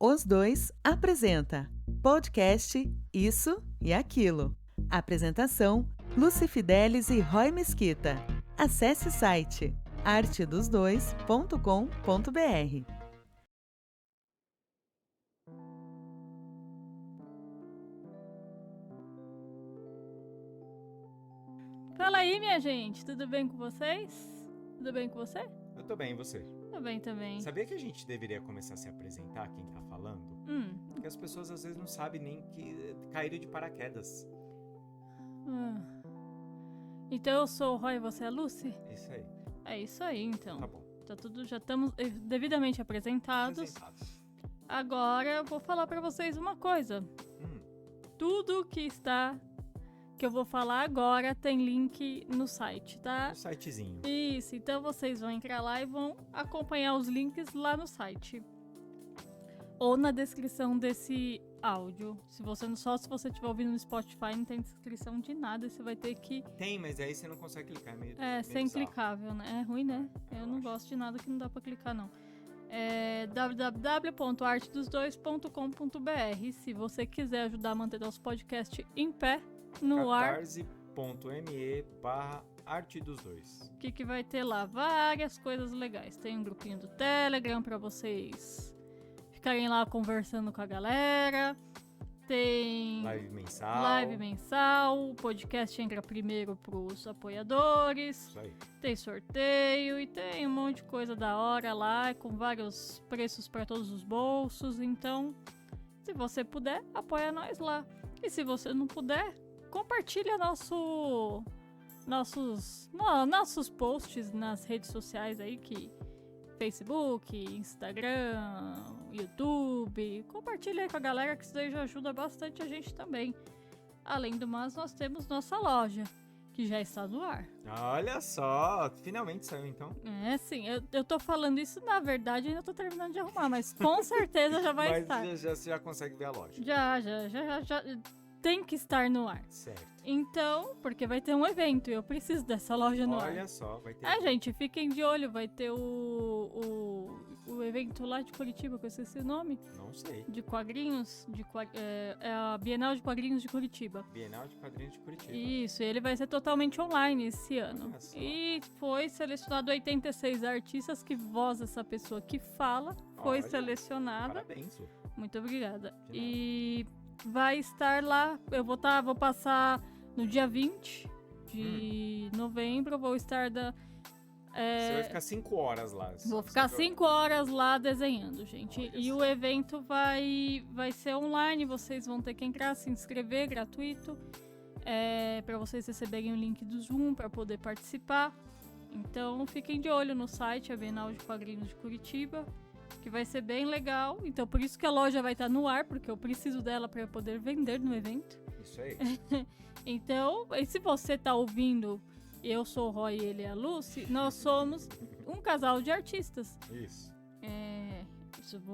Os Dois apresenta podcast Isso e Aquilo. Apresentação: Lúcia Fidelis e Roy Mesquita. Acesse o site artedosdois.com.br. Fala aí, minha gente, tudo bem com vocês? Tudo bem com você? Eu tô bem, e você? Tô bem também. Sabia que a gente deveria começar a se apresentar, quem tá falando? Porque as pessoas às vezes não sabem nem que caíram de paraquedas. Então eu sou o Roy e você é a Lucy? Isso aí. É isso aí, então. Tá bom. Tá tudo, já estamos devidamente apresentados. Agora eu vou falar pra vocês uma coisa. Tudo que eu vou falar agora tem link no site, tá? No sitezinho. Isso, então vocês vão entrar lá e vão acompanhar os links lá no site. Ou na descrição desse áudio. Se você estiver ouvindo no Spotify, não tem descrição de nada, você vai ter que... Tem, mas aí você não consegue clicar, é meio sem bizarro. clicável, né? É ruim, né? Eu não gosto de nada que não dá pra clicar, não. É www.artedosdois.com.br. Se você quiser ajudar a manter nosso podcast em pé, no ar... catarse.me/artedosdois. O que vai ter lá? Várias coisas legais. Tem um grupinho do Telegram pra vocês ficarem lá conversando com a galera. Tem Live mensal. O podcast entra primeiro pros apoiadores. Isso aí. Tem sorteio e tem um monte de coisa da hora lá, com vários preços pra todos os bolsos. Então, se você puder, apoia nós lá. E se você não puder, compartilha nossos posts nas redes sociais aí, que Facebook, Instagram, YouTube. Compartilha aí com a galera, que isso daí já ajuda bastante a gente também. Além do mais, nós temos nossa loja, que já está no ar. Olha só, finalmente saiu então. É, sim, eu tô falando isso, na verdade, ainda tô terminando de arrumar, mas com certeza já vai estar. Mas você já consegue ver a loja. Já tem que estar no ar. Certo. Então, porque vai ter um evento e eu preciso dessa loja no ar. Olha só, vai ter... Gente, fiquem de olho, vai ter o evento lá de Curitiba, que eu esqueci o nome. Não sei. De quadrinhos, é a Bienal de Quadrinhos de Curitiba. Bienal de Quadrinhos de Curitiba. Isso, ele vai ser totalmente online esse ano. Olha só. E foi selecionado 86 artistas, que voz essa pessoa que fala foi Olha, selecionada. Parabéns, Lu. Muito obrigada. De nada. E vai estar lá, eu vou passar no dia 20 de novembro, vou estar Você vai ficar 5 horas lá. Vou ficar 5 horas lá desenhando, gente. Olha e só. o evento vai ser online, vocês vão ter que entrar, se inscrever, gratuito, para vocês receberem o link do Zoom para poder participar. Então fiquem de olho no site, a Bienal de Quadrinhos de Curitiba, que vai ser bem legal. Então por isso que a loja vai estar no ar, porque eu preciso dela para poder vender no evento. Isso aí. Então, e se você tá ouvindo, eu sou o Roy e ele é a Lucy, nós somos um casal de artistas. Isso.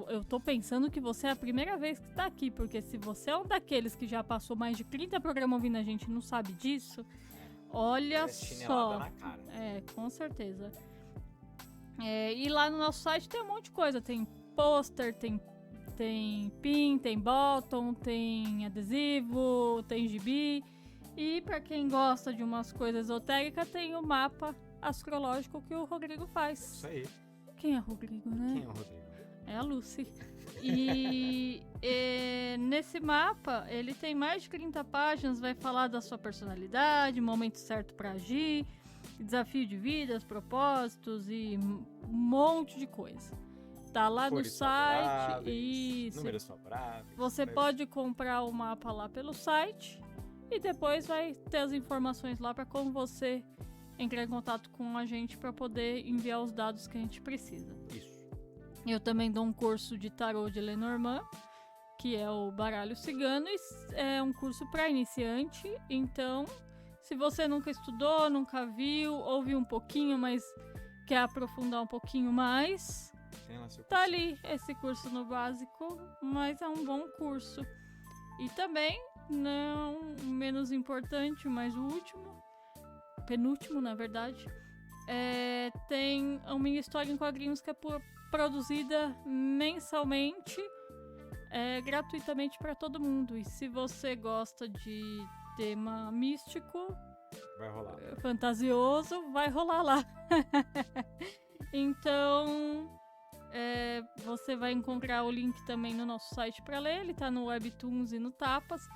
Eu tô pensando que você é a primeira vez que tá aqui, porque se você é um daqueles que já passou mais de 30 programas ouvindo a gente e não sabe disso, olha só. Na cara. Com certeza. E lá no nosso site tem um monte de coisa, tem pôster, tem pin, tem bottom, tem adesivo, tem gibi. E pra quem gosta de umas coisas esotéricas, tem o mapa astrológico que o Rodrigo faz. Isso aí. Quem é o Rodrigo, né? Quem é o Rodrigo? É a Lucy. E nesse mapa, ele tem mais de 30 páginas, vai falar da sua personalidade, momento certo pra agir, desafio de vida, propósitos e um monte de coisa. Tá lá no site. Isso. Números favoráveis. Você pode comprar o mapa lá pelo site e depois vai ter as informações lá para como você entrar em contato com a gente para poder enviar os dados que a gente precisa. Isso. Eu também dou um curso de tarô de Lenormand, que é o baralho cigano, e é um curso para iniciante. Então, se você nunca estudou, nunca viu, ouviu um pouquinho, mas quer aprofundar um pouquinho mais, tá ali esse curso no básico, mas é um bom curso. E também, não menos importante, mas o penúltimo na verdade, tem uma mini história em quadrinhos que é produzida mensalmente gratuitamente para todo mundo. E se você gosta de tema místico, vai rolar. Fantasioso, vai rolar lá. Então, você vai encontrar o link também no nosso site para ler. Ele tá no Webtoons e no Tapas.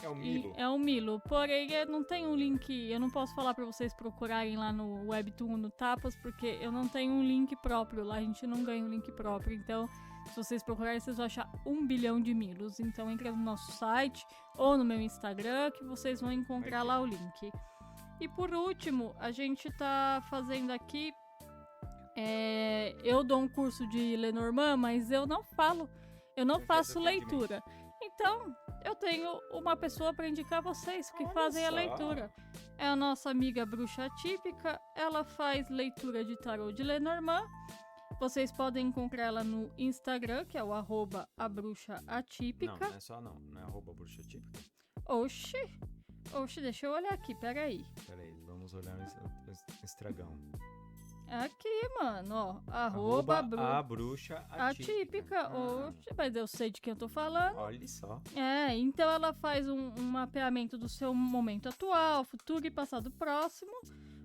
É o Milo. É o Milo. Porém, não tem um link. Eu não posso falar para vocês procurarem lá no Webtoon, no Tapas, porque eu não tenho um link próprio. Lá a gente não ganha um link próprio. Então, se vocês procurarem, vocês vão achar 1 bilhão de Milos. Então, entra no nosso site ou no meu Instagram que vocês vão encontrar lá o link. E por último, a gente tá fazendo aqui. Eu dou um curso de Lenormand, mas eu não faço leitura. Então, eu tenho uma pessoa para indicar vocês que fazem a leitura. É a nossa amiga Bruxa Atípica. Ela faz leitura de tarô de Lenormand. Vocês podem encontrar ela no Instagram, que é o @abruxaatípica. Não é @bruxaatípica. Oxi, deixa eu olhar aqui, peraí, vamos olhar no estragão. Aqui, mano, ó, @abruxaatípica. Oxi, mas eu sei de quem eu tô falando. Olha só. Então ela faz um mapeamento do seu momento atual, futuro e passado próximo,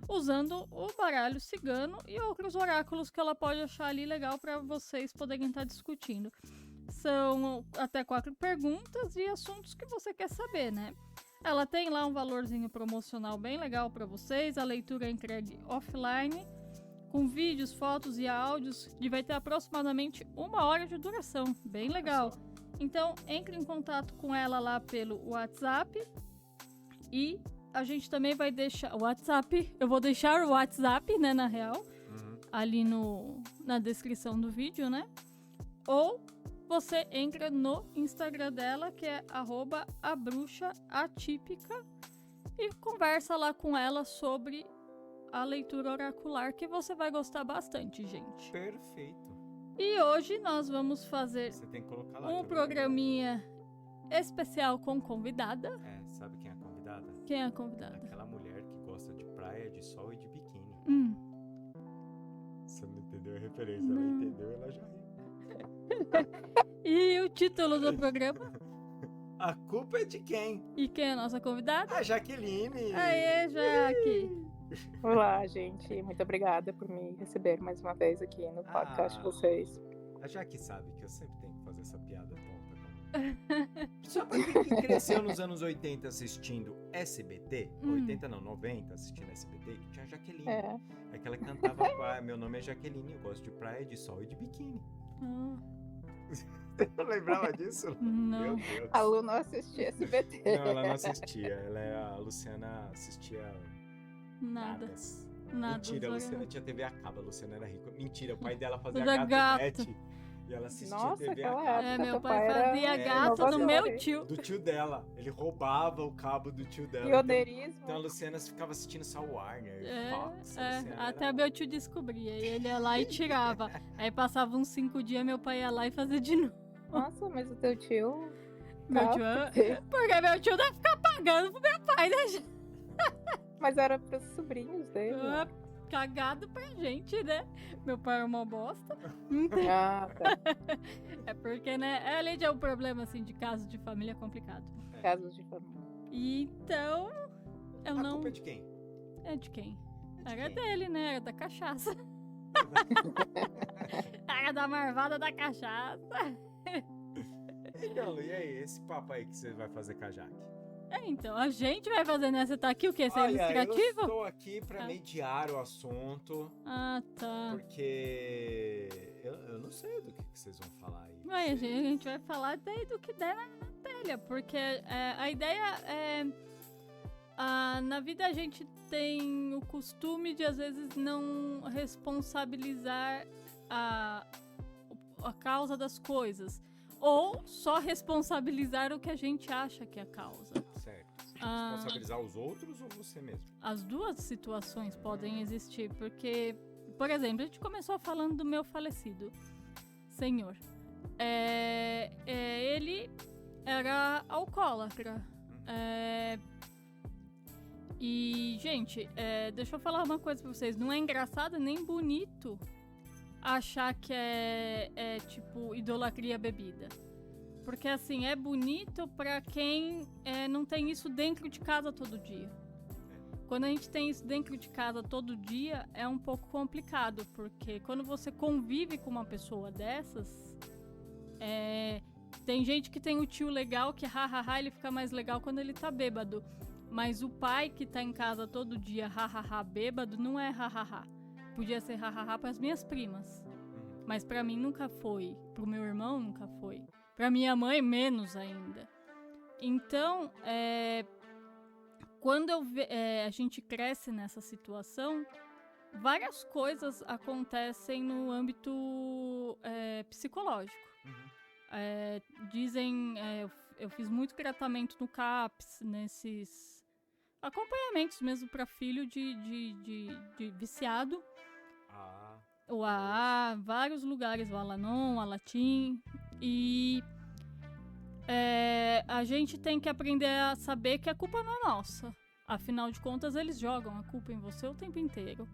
usando o baralho cigano e outros oráculos que ela pode achar ali legal para vocês poderem estar discutindo. São até 4 perguntas e assuntos que você quer saber, né? Ela tem lá um valorzinho promocional bem legal para vocês. A leitura é entregue offline, com vídeos, fotos e áudios, e vai ter aproximadamente 1 hora de duração. Bem legal. Então, entre em contato com ela lá pelo WhatsApp. E a gente também vai deixar o WhatsApp. Eu vou deixar o WhatsApp, né, na real, ali na descrição do vídeo, né? Ou você entra no Instagram dela, que é @abruxaatípica, e conversa lá com ela sobre a leitura oracular, que você vai gostar bastante, gente. Perfeito. E hoje nós vamos fazer Você tem que colocar lá, um programinha especial com convidada. Sabe quem é a convidada? Quem é a convidada? Aquela mulher que gosta de praia, de sol e de biquíni. Você não entendeu a referência, ela entendeu, ela já riu. E o título do programa? A culpa é de quem? E quem é a nossa convidada? A Jaqueline! Aê, Jaque! Olá, gente. Muito obrigada por me receber mais uma vez aqui no podcast de vocês. A Jaque sabe que eu sempre tenho que fazer essa piada tonta. Só pra quem cresceu nos anos 80 assistindo SBT, 80 não, 90 assistindo SBT, que tinha a Jaqueline. É que ela cantava, meu nome é Jaqueline, eu gosto de praia, de sol e de biquíni. Você não lembrava disso? Não. Meu Deus. A Lu não assistia SBT. Não, ela não assistia. A Luciana assistia nada. Mentira, a Luciana tinha TV a cabo, a Luciana era rica. Mentira, o pai dela fazia gato. E ela assistia Nossa, TV a cabo. Meu pai fazia gato do meu tio. Do tio dela. Ele roubava o cabo do tio dela. Pioneirismo. Então a Luciana ficava assistindo só Warner, Fox. Até meu tio descobria. E ele ia lá e tirava. Aí passava uns 5 dias, meu pai ia lá e fazia de novo. Nossa, mas o teu tio... Meu tio... Porque meu tio deve ficar pagando pro meu pai, né, gente? Mas era pros sobrinhos dele. Cagado pra gente, né? Meu pai é uma bosta. Tá. É porque, né? Além de um problema, assim, de casos de família complicado. Casos de família. Então, eu não... A culpa é de quem? É de quem? Era dele, né? Era da cachaça. Era da marvada da cachaça. Então, e aí? Esse papo aí que você vai fazer com a Jaque? Então, a gente vai fazer, né? Você tá aqui o quê? Ser ilustrativo? Eu estou aqui pra mediar o assunto. Ah, tá. Porque eu não sei do que vocês vão falar aí. A gente vai falar daí do que der na telha, porque a ideia é... na vida a gente tem o costume de, às vezes, não responsabilizar a causa das coisas. Ou só responsabilizar o que a gente acha que é a causa. Certo. Responsabilizar os outros ou você mesmo? As duas situações podem existir, porque, por exemplo, a gente começou falando do meu falecido senhor. Ele era alcoólatra. E, gente, deixa eu falar uma coisa pra vocês. Não é engraçado nem bonito achar que é tipo idolatria bebida. porque assim, é bonito pra quem não tem isso dentro de casa todo dia. Quando a gente tem isso dentro de casa todo dia, é um pouco complicado, porque quando você convive com uma pessoa dessas, tem gente que tem o tio legal, que hahaha, ele fica mais legal quando ele tá bêbado. Mas o pai que tá em casa todo dia, hahaha, bêbado, não é hahaha. Podia ser hahaha pras minhas primas. Mas pra mim nunca foi. Pro meu irmão nunca foi. Pra minha mãe, menos ainda. Então, quando a gente cresce nessa situação, várias coisas acontecem no âmbito psicológico. Dizem, eu fiz muito tratamento no CAPS, nesses acompanhamentos mesmo para filho de viciado. O AA, vários lugares, o Alanon, o Alatim. E a gente tem que aprender a saber que a culpa não é nossa. Afinal de contas, eles jogam a culpa em você o tempo inteiro.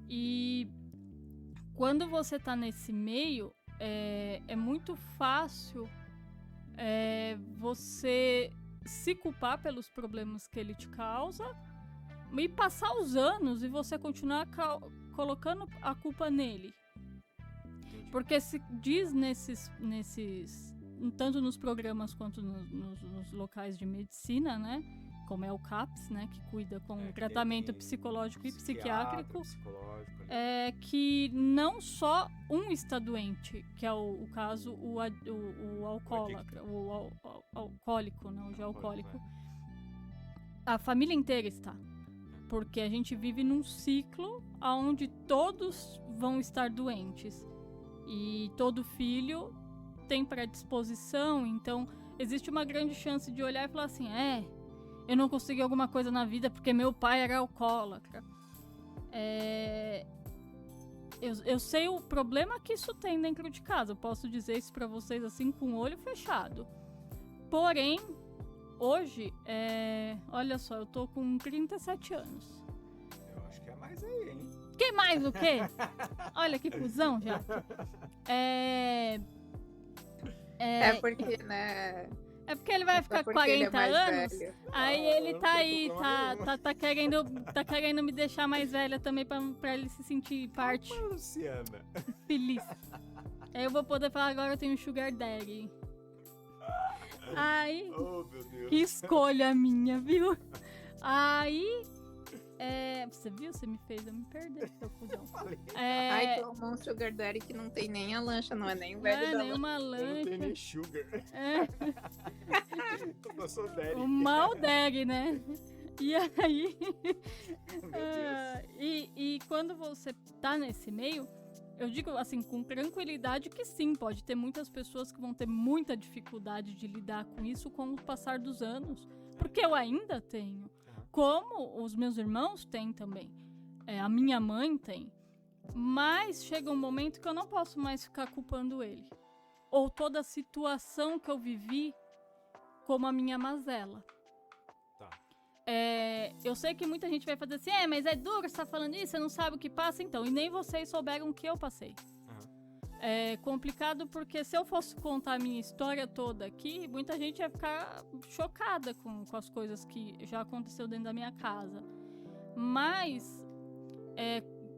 E quando você tá nesse meio, é muito fácil você se culpar pelos problemas que ele te causa e passar os anos e você continuar colocando a culpa nele. Porque se diz nesses tanto nos programas quanto nos locais de medicina, né? Como é o CAPS, né? Que cuida com tratamento psicológico e psiquiátrico. Que não só um está doente, que é o caso, o alcoólatra, o alcoólico, não, o alcoólico. A família inteira está. Porque a gente vive num ciclo onde todos vão estar doentes. E todo filho tem predisposição, então existe uma grande chance de olhar e falar assim, eu não consegui alguma coisa na vida porque meu pai era alcoólatra. Eu sei o problema que isso tem dentro de casa, eu posso dizer isso pra vocês assim com o olho fechado. Porém, hoje, olha só, eu tô com 37 anos. Eu acho que é mais aí, hein? Que mais o quê? Olha que cuzão, já. Porque, né? É porque ele vai ficar com 40 anos, aí ele tá aí, tá querendo me deixar mais velha também pra ele se sentir parte. Luciana. Feliz. Aí eu vou poder falar, agora eu tenho um sugar daddy. Aí, Oh, meu Deus. que escolha minha, viu? Aí, você viu? Você me fez eu me perder, seu cuzão. Ai, tomou um sugar daddy que não tem nem a lancha, não é nem o velho da nem uma lancha. Eu não tenho nem sugar. Eu sou daddy. O mal daddy, né? E aí, Meu Deus. e quando você tá nesse meio, eu digo assim, com tranquilidade que sim, pode ter muitas pessoas que vão ter muita dificuldade de lidar com isso com o passar dos anos. Porque eu ainda tenho. Como os meus irmãos têm também. A minha mãe tem. Mas chega um momento que eu não posso mais ficar culpando ele. Ou toda a situação que eu vivi como a minha mazela. Tá. Eu sei que muita gente vai fazer assim, mas é duro você tá falando isso, você não sabe o que passa, então. E nem vocês souberam o que eu passei. É complicado porque se eu fosse contar a minha história toda aqui, muita gente ia ficar chocada com as coisas que já aconteceu dentro da minha casa. Mas,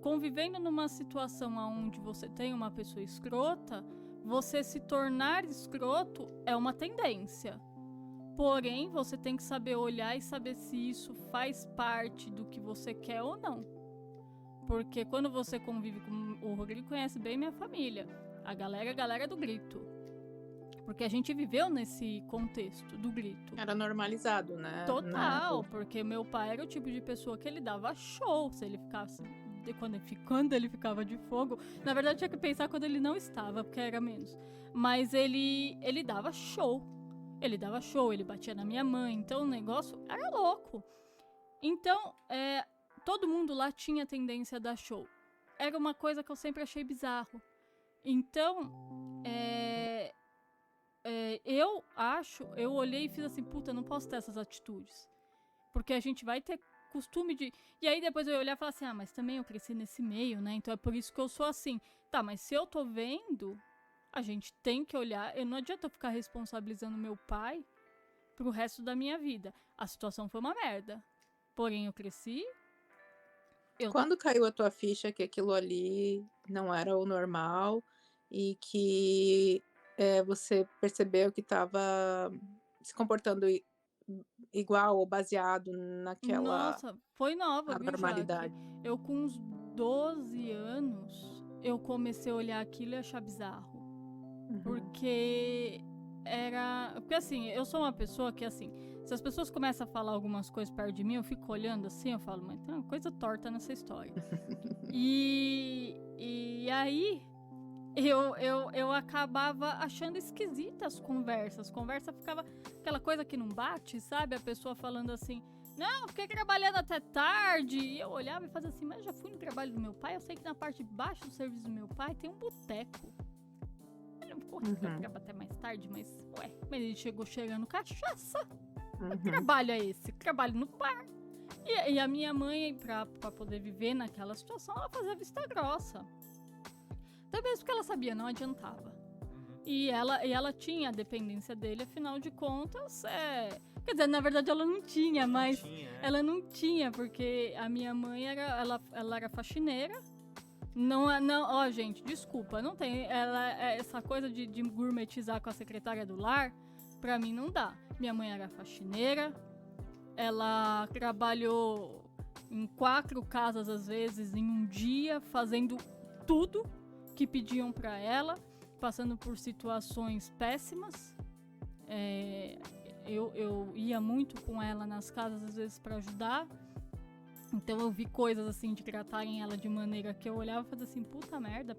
convivendo numa situação onde você tem uma pessoa escrota, você se tornar escroto é uma tendência. Porém, você tem que saber olhar e saber se isso faz parte do que você quer ou não. Porque quando você convive com... O Rodrigo conhece bem minha família. A galera do grito. Porque a gente viveu nesse contexto do grito. Era normalizado, né? Total, porque meu pai era o tipo de pessoa que ele dava show. Se ele ficasse... Quando ele ficava de fogo... Na verdade, tinha que pensar quando ele não estava, porque era menos. Mas ele dava show. Ele dava show, ele batia na minha mãe. Então, o negócio era louco. Então, todo mundo lá tinha tendência a dar show. Era uma coisa que eu sempre achei bizarro. Então, eu olhei e fiz assim, puta, eu não posso ter essas atitudes. Porque a gente vai ter costume de... E aí depois eu ia olhar e falar assim, mas também eu cresci nesse meio, né? Então é por isso que eu sou assim. Tá, mas se eu tô vendo a gente tem que olhar. Não adianta eu ficar responsabilizando meu pai pro resto da minha vida. A situação foi uma merda. Porém, eu cresci. Quando caiu a tua ficha que aquilo ali não era o normal e que você percebeu que estava se comportando igual ou baseado naquela Nossa, foi nova, viu, normalidade. Jaque? Eu com uns 12 anos, eu comecei a olhar aquilo e achar bizarro. Porque Porque assim, eu sou uma pessoa que assim, se as pessoas começam a falar algumas coisas perto de mim, eu fico olhando assim, eu falo, mas tem uma coisa torta nessa história. E aí eu acabava achando esquisitas as conversas. Conversa ficava aquela coisa que não bate, sabe? A pessoa falando assim, não, fiquei trabalhando até tarde. E eu olhava e fazia assim, mas eu já fui no trabalho do meu pai, eu sei que na parte de baixo do serviço do meu pai tem um boteco. Ele não corre pra até mais tarde, mas ele chegou cheirando cachaça. Que trabalho é esse? Trabalho no bar. E a minha mãe, pra poder viver naquela situação, ela fazia vista grossa. Até mesmo porque ela sabia, não adiantava. E ela tinha a dependência dele, afinal de contas, quer dizer, na verdade ela não tinha, mas ela não tinha, porque a minha mãe ela era faxineira. Não, ó, gente, desculpa, não tem. Essa coisa de gourmetizar com a secretária do lar, pra mim não dá. Minha mãe era faxineira, ela trabalhou em 4 casas, às vezes, em um dia, fazendo tudo que pediam pra ela, passando por situações péssimas. Eu ia muito com ela nas casas, às vezes, pra ajudar. Então eu vi coisas assim de tratarem ela de maneira que eu olhava e fazia assim, puta merda,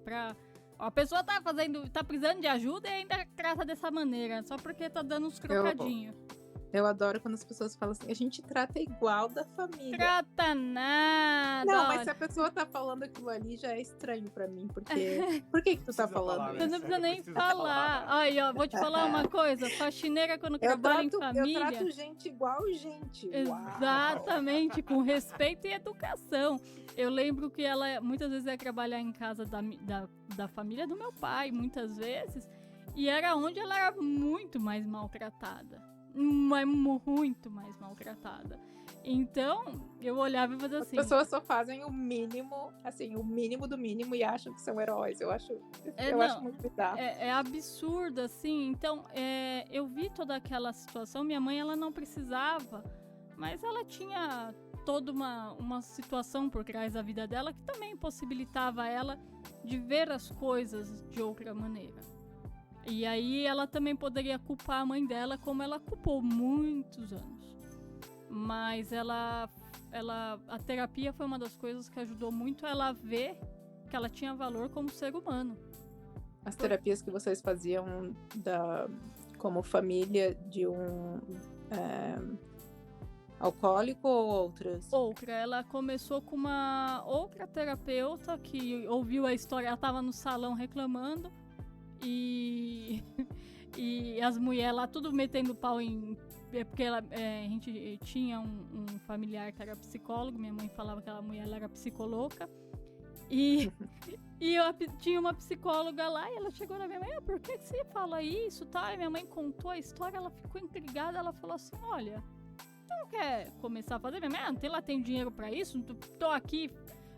a pessoa tá precisando de ajuda e ainda trata dessa maneira, só porque tá dando uns crocadinhos. Eu adoro quando as pessoas falam assim, a gente trata igual da família. Trata nada! Não, mas se a pessoa tá falando aquilo ali, já é estranho pra mim, porque... Por que tu tá falando isso? Você não precisa nem falar. Aí, ó, vou te falar uma coisa, faxineira quando trabalha em família... Eu trato gente igual gente. Exatamente, com respeito e educação. Eu lembro que ela muitas vezes ia trabalhar em casa da família do meu pai, muitas vezes, e era onde ela era muito mais maltratada. Mas muito mais maltratada. Então, eu olhava e fazia assim... As pessoas só fazem o mínimo, assim, o mínimo do mínimo e acham que são heróis. Eu acho muito bizarro. É absurdo, assim. Então, eu vi toda aquela situação. Minha mãe, ela não precisava, mas ela tinha toda uma situação por trás da vida dela que também possibilitava ela de ver as coisas de outra maneira. E aí ela também poderia culpar a mãe dela, como ela culpou muitos anos. Mas a terapia foi uma das coisas que ajudou muito ela a ver que ela tinha valor como ser humano. As terapias que vocês faziam como família de um alcoólico ou outras? Outra. Ela começou com uma outra terapeuta que ouviu a história, ela estava no salão reclamando. E as mulheres lá tudo metendo pau porque a gente tinha um familiar que era psicólogo. Minha mãe falava que aquela mulher era psicolouca. E tinha uma psicóloga lá e ela chegou na minha mãe, por que você fala isso? Tá? E minha mãe contou a história, ela ficou intrigada, ela falou assim, olha, você não quer começar a fazer? Minha mãe, não tem dinheiro pra isso? Tô aqui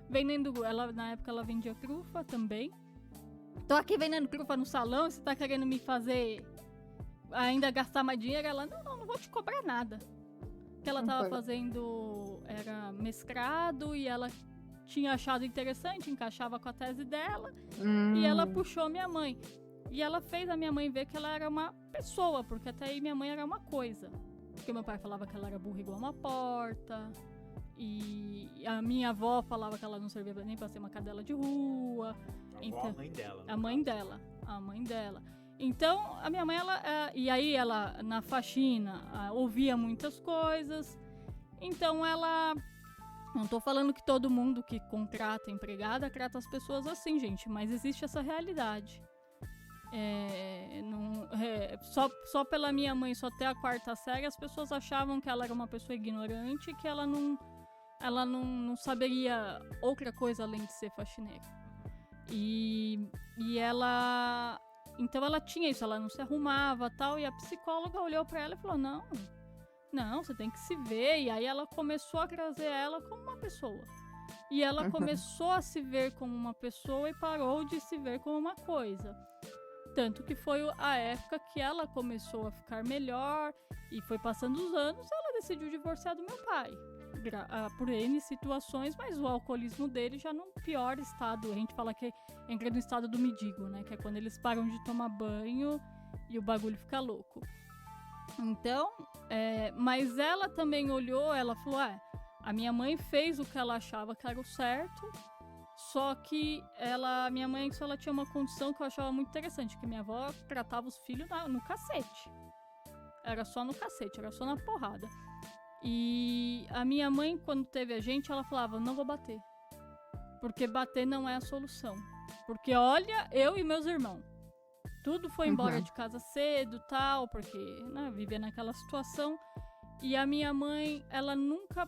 vendendo, na época ela vendia trufa também. Tô aqui vendendo trufa no salão, você tá querendo me fazer ainda gastar mais dinheiro? Ela, não vou te cobrar nada. O que ela tava fazendo era mestrado e ela tinha achado interessante, encaixava com a tese dela. E ela puxou minha mãe. E ela fez a minha mãe ver que ela era uma pessoa, porque até aí minha mãe era uma coisa. Porque meu pai falava que ela era burra igual uma porta. E a minha avó falava que ela não servia nem pra ser uma cadela de rua. Então, a mãe dela. A mãe dela. Então, a minha mãe, e aí ela, na faxina, ouvia muitas coisas. Então, ela... Não tô falando que todo mundo que contrata empregada trata as pessoas assim, gente. Mas existe essa realidade. Só pela minha mãe só ter a 4ª série, as pessoas achavam que ela era uma pessoa ignorante e que ela não saberia outra coisa além de ser faxineira. E ela Então ela tinha isso, ela não se arrumava tal, e a psicóloga olhou pra ela e falou, não, você tem que se ver. E aí ela começou a trazer ela como uma pessoa. E ela começou a se ver como uma pessoa e parou de se ver como uma coisa. Tanto que foi a época que ela começou a ficar melhor e foi passando os anos, ela decidiu divorciar do meu pai. Por N situações, mas o alcoolismo dele já num pior estado. A gente fala que entra no estado do mendigo, né? Que é quando eles param de tomar banho e o bagulho fica louco. Então, mas ela também olhou, ela falou, a minha mãe fez o que ela achava que era o certo, só que minha mãe só ela tinha uma condição que eu achava muito interessante, que minha avó tratava os filhos no cacete. Era só no cacete, era só na porrada. E a minha mãe, quando teve a gente, ela falava, não vou bater. Porque bater não é a solução. Porque olha, eu e meus irmãos, tudo foi embora de casa cedo, tal, porque vivia naquela situação. E a minha mãe, ela nunca...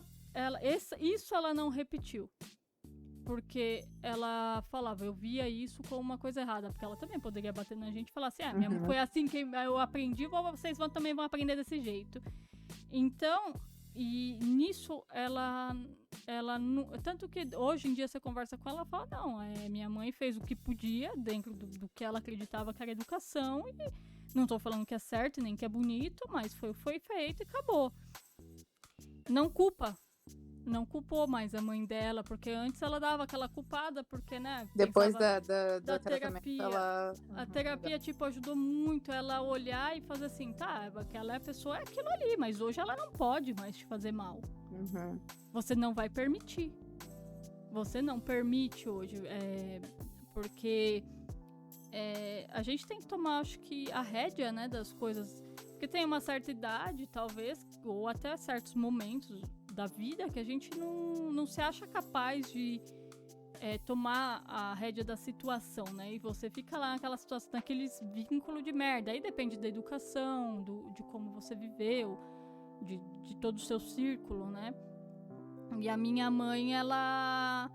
Isso ela não repetiu. Porque ela falava, eu via isso como uma coisa errada. Porque ela também poderia bater na gente e falar assim, minha mãe foi assim que eu aprendi, vocês também vão aprender desse jeito. Então, e nisso ela tanto que hoje em dia você conversa com ela, fala, minha mãe fez o que podia dentro do que ela acreditava que era educação, e não tô falando que é certo nem que é bonito, mas foi feito e acabou. Não culpou mais a mãe dela, porque antes ela dava aquela culpada, porque, né? Depois da terapia, a terapia, tipo, ajudou muito ela a olhar e fazer assim, aquela pessoa é aquilo ali, mas hoje ela não pode mais te fazer mal. Você não vai permitir. Você não permite hoje, porque a gente tem que tomar, acho que, a rédea, né, das coisas, porque tem uma certa idade, talvez, ou até certos momentos da vida que a gente não se acha capaz de tomar a rédea da situação, né? E você fica lá naquela situação, naqueles vínculos de merda. Aí depende da educação, de como você viveu, de todo o seu círculo, né? E a minha mãe, ela...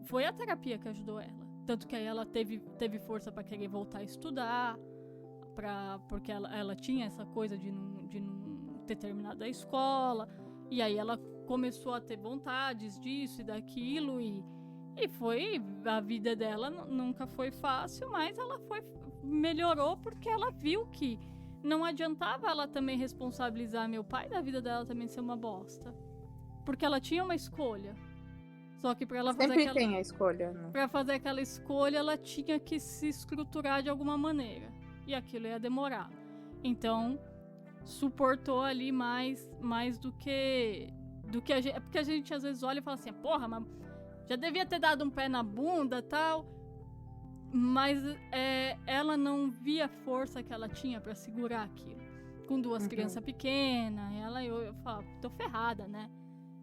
Foi a terapia que ajudou ela. Tanto que aí ela teve força para querer voltar a estudar, porque ela tinha essa coisa de não ter terminado a escola. E aí ela começou a ter vontades disso e daquilo, e foi, a vida dela nunca foi fácil, mas ela melhorou porque ela viu que não adiantava ela também responsabilizar meu pai da vida dela também ser uma bosta. Porque ela tinha uma escolha. Só que pra ela fazer Sempre tem a escolha, né? Pra fazer aquela escolha, ela tinha que se estruturar de alguma maneira. E aquilo ia demorar. Então, suportou ali mais do que a gente... É porque a gente às vezes olha e fala assim, porra, mas já devia ter dado um pé na bunda e tal. Mas ela não via a força que ela tinha pra segurar aquilo. Com duas crianças pequenas, eu falo, tô ferrada, né?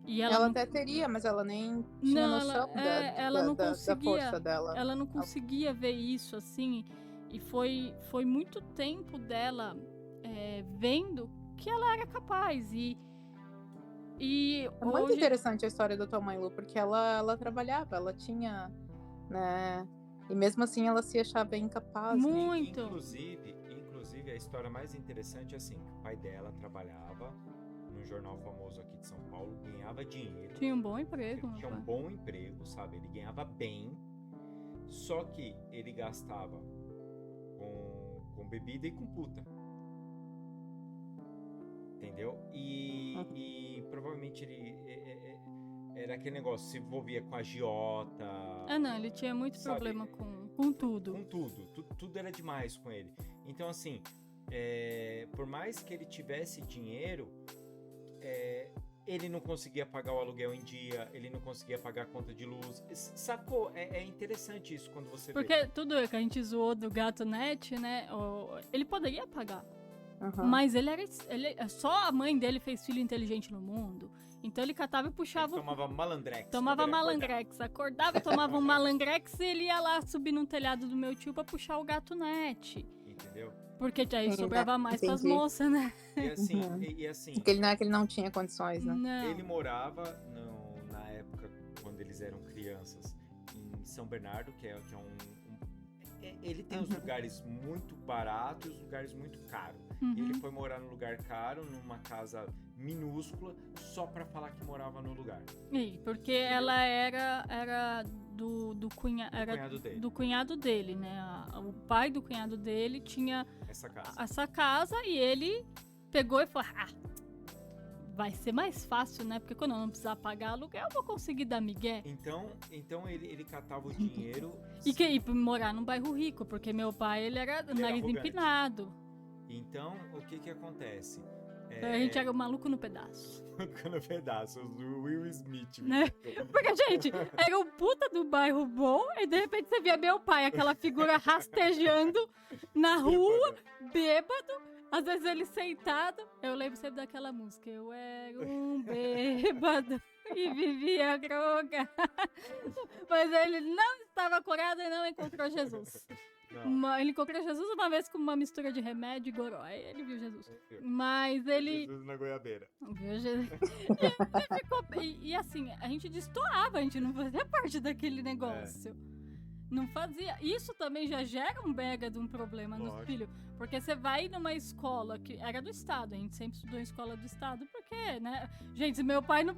E ela até teria, mas ela nem tinha noção da força dela. Ela não conseguia ver isso, assim. E foi muito tempo dela vendo que ela era capaz. E é muito interessante a história da tua mãe, Lu, porque ela trabalhava, ela tinha, né? E mesmo assim ela se achava incapaz. Muito. Inclusive, a história mais interessante é assim, que o pai dela trabalhava num jornal famoso aqui de São Paulo, ganhava dinheiro. Tinha um bom emprego. Tinha um bom emprego, sabe? Ele ganhava bem, só que ele gastava com bebida e com puta. Entendeu? E provavelmente ele era aquele negócio, se envolvia com agiota. Não, ele tinha muito problema com tudo. Com tudo era demais com ele. Então, assim, por mais que ele tivesse dinheiro, ele não conseguia pagar o aluguel em dia, ele não conseguia pagar a conta de luz. Sacou? É interessante isso quando você vê. Porque tudo que a gente zoou do gato net, né? Ele poderia pagar. Mas ele só a mãe dele fez filho inteligente no mundo. Então ele catava e puxava. Ele tomava malandrex. Acordava e tomava um malandrex, e ele ia lá subir no telhado do meu tio pra puxar o gato net. Entendeu? Porque aí sobrava mais pras moças, né? E assim. Porque ele não é que ele não tinha condições, né? Não. Ele morava na época, quando eles eram crianças, em São Bernardo, que é ele tem os lugares muito baratos e os lugares muito caros. Ele foi morar num lugar caro, numa casa minúscula, só pra falar que morava no lugar. Porque ela era do cunhado dele, né? O pai do cunhado dele tinha essa casa e ele pegou e falou: vai ser mais fácil, né? Porque quando eu não precisar pagar aluguel, eu vou conseguir dar migué. Então ele catava o dinheiro... E morar num bairro rico, porque meu pai, ele era nariz empinado. Então, o que acontece? A gente era o maluco no pedaço. Maluco no pedaço, o Will Smith. Né? Porque, gente, era o puta do bairro bom, e de repente você via meu pai, aquela figura rastejando na rua, bêbado. Às vezes ele sentado, eu lembro sempre daquela música. Eu era um bêbado e vivia droga. Mas ele não estava curado e não encontrou Jesus. Ele encontrou Jesus uma vez com uma mistura de remédio e goró. Aí ele viu Jesus. Mas ele... Jesus na goiabeira. Viu Jesus. E assim, a gente destoava, a gente não fazia parte daquele negócio. Não fazia. Isso também já gera um mega de um problema nos filhos. Porque você vai numa escola que era do Estado. A gente sempre estudou em escola do Estado. Porque, né? Gente, se meu pai não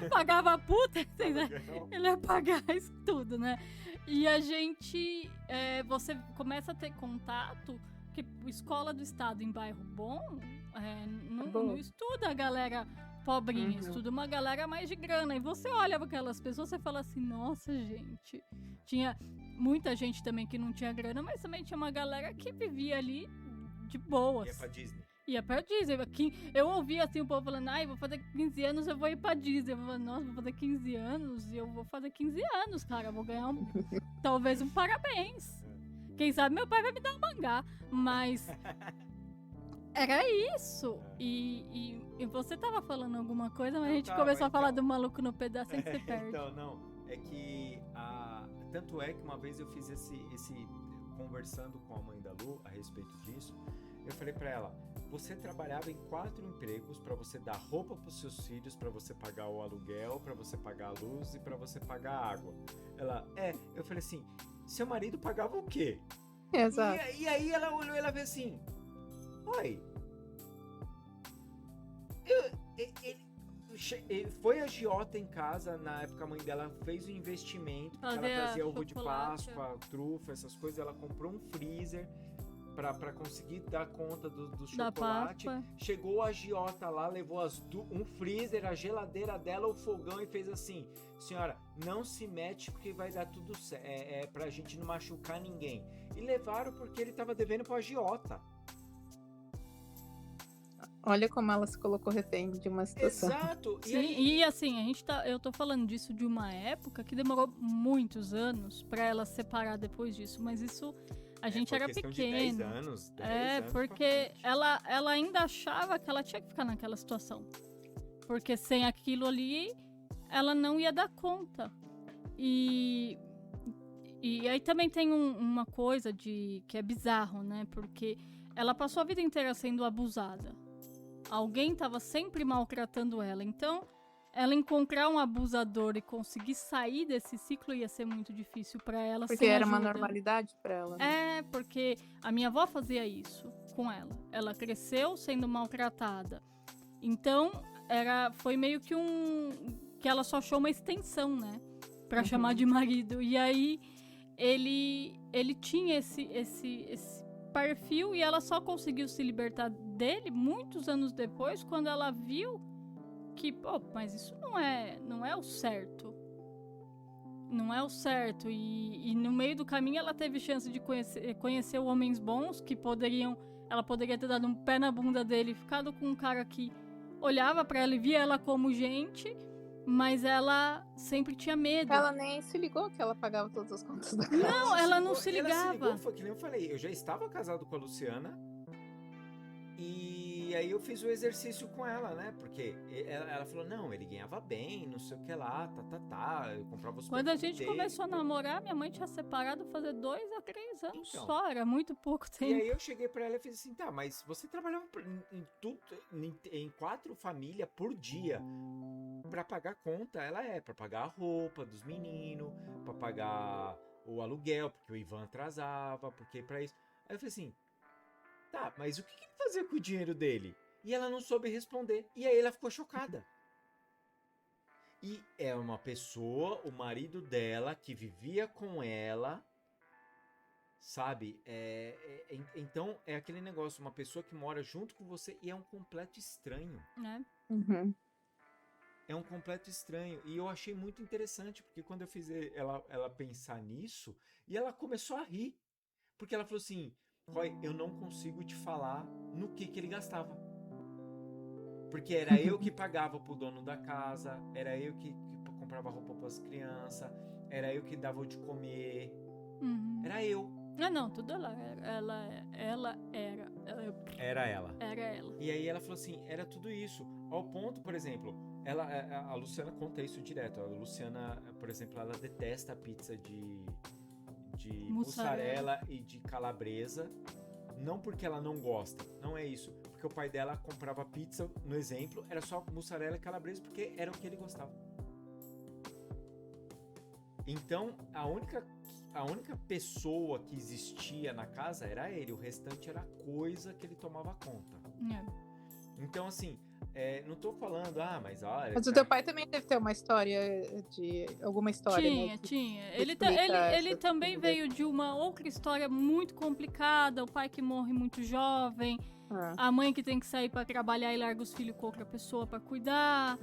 pagava a puta, ele ia pagar isso tudo, né? E a gente... você começa a ter contato... Que escola do Estado em bairro bom... não estuda a galera pobrinha. Estuda uma galera mais de grana. E você olha para aquelas pessoas e fala assim... Nossa, gente... Tinha... Muita gente também que não tinha grana, mas também tinha uma galera que vivia ali de boas. Ia pra Disney. Eu ouvia assim o povo falando, vou fazer 15 anos, eu vou ir pra Disney. Eu falei, nossa, vou fazer 15 anos e eu vou fazer 15 anos, cara. Eu vou ganhar talvez um parabéns. Quem sabe meu pai vai me dar um mangá. Mas era isso. E você tava falando alguma coisa, mas a gente começou a falar do maluco no pedaço e você perde. Então, não. É que tanto é que uma vez eu fiz esse conversando com a mãe da Lu a respeito disso, eu falei pra ela, você trabalhava em 4 empregos pra você dar roupa pros seus filhos, pra você pagar o aluguel, pra você pagar a luz e pra você pagar a água. Ela, eu falei assim, seu marido pagava o quê? Exato. E aí ela olhou e ela fez assim, oi, foi agiota em casa, na época a mãe dela fez um investimento, ela fazia ovo de Páscoa, trufa, essas coisas, ela comprou um freezer pra conseguir dar conta do chocolate. Chegou o agiota lá, levou um freezer, a geladeira dela, o fogão e fez assim, senhora, não se mete porque vai dar tudo certo, pra gente não machucar ninguém. E levaram porque ele tava devendo pro agiota. Olha como ela se colocou refém de uma situação. Exato. E assim, eu tô falando disso de uma época que demorou muitos anos pra ela se separar depois disso, mas isso a gente era pequeno. De 10 anos, porque ela ainda achava que ela tinha que ficar naquela situação. Porque sem aquilo ali, ela não ia dar conta. E aí também tem uma coisa que é bizarro, né? Porque ela passou a vida inteira sendo abusada. Alguém estava sempre maltratando ela. Então, ela encontrar um abusador e conseguir sair desse ciclo ia ser muito difícil para ela. Porque era uma normalidade para ela. Né? Porque a minha avó fazia isso com ela. Ela cresceu sendo maltratada. Então, foi meio que que ela só achou uma extensão, né? Pra chamar de marido. E aí, ele tinha esse perfil e ela só conseguiu se libertar dele muitos anos depois, quando ela viu que, mas isso não é o certo. Não é o certo. E no meio do caminho ela teve chance de conhecer homens bons que ela poderia ter dado um pé na bunda dele e ficado com um cara que olhava pra ela e via ela como gente, mas ela sempre tinha medo. Ela nem se ligou que ela pagava todas as contas da casa. Não, ela não se ligava. Ela se ligou, foi que nem eu falei, eu já estava casado com a Luciana e aí eu fiz o exercício com ela, né? Porque ela falou, não, ele ganhava bem, não sei o que lá, eu comprava os Quando a gente começou a namorar, minha mãe tinha separado fazer 2 a 3 anos só, era muito pouco tempo. E aí eu cheguei pra ela e fiz assim, tá, mas você trabalhava em 4 famílias por dia pra pagar conta, pra pagar a roupa dos meninos, pra pagar o aluguel, porque o Ivan atrasava, porque pra isso. Aí eu falei assim, tá, mas o que ele fazia com o dinheiro dele? E ela não soube responder. E aí ela ficou chocada. E é uma pessoa, o marido dela, que vivia com ela, sabe? Então é aquele negócio, uma pessoa que mora junto com você e é um completo estranho. Uhum. É um completo estranho. E eu achei muito interessante, porque quando eu fiz ela pensar nisso, e ela começou a rir. Porque ela falou assim, Roy, eu não consigo te falar no que ele gastava. Porque era eu que pagava pro dono da casa, era eu que comprava roupa pras crianças, era eu que dava o de comer, era eu. Não, tudo ela era. Era ela. Era ela. E aí ela falou assim, era tudo isso. Ao ponto, por exemplo, a Luciana conta isso direto. A Luciana, por exemplo, ela detesta a pizza de mussarela e de calabresa. Não porque ela não gosta, não é isso. Porque o pai dela comprava pizza, no exemplo, era só mussarela e calabresa, porque era o que ele gostava. Então, a única pessoa que existia na casa era ele, o restante era coisa que ele tomava conta. Então, assim, não tô falando, mas olha... Mas o teu pai também deve ter uma história alguma história, né? Tinha. Ele também veio de uma outra história muito complicada, o pai que morre muito jovem, a mãe que tem que sair pra trabalhar e larga os filhos com outra pessoa pra cuidar.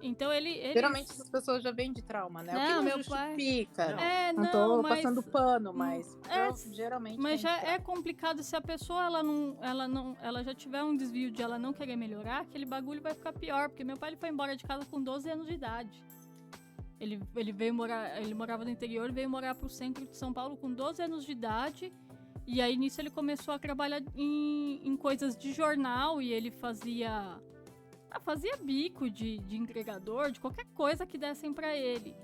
Então ele... Geralmente essas pessoas já vêm de trauma, né? Não, o que meu justifica. pai... Não tô passando pano, mas geralmente... Mas já é complicado se a pessoa ela já tiver um desvio de ela não querer melhorar, aquele bagulho vai ficar pior, porque meu pai ele foi embora de casa com 12 anos de idade. Ele morava no interior, veio morar pro centro de São Paulo com 12 anos de idade. E aí, nisso, ele começou a trabalhar em coisas de jornal e ele fazia bico de entregador, de qualquer coisa que dessem pra ele.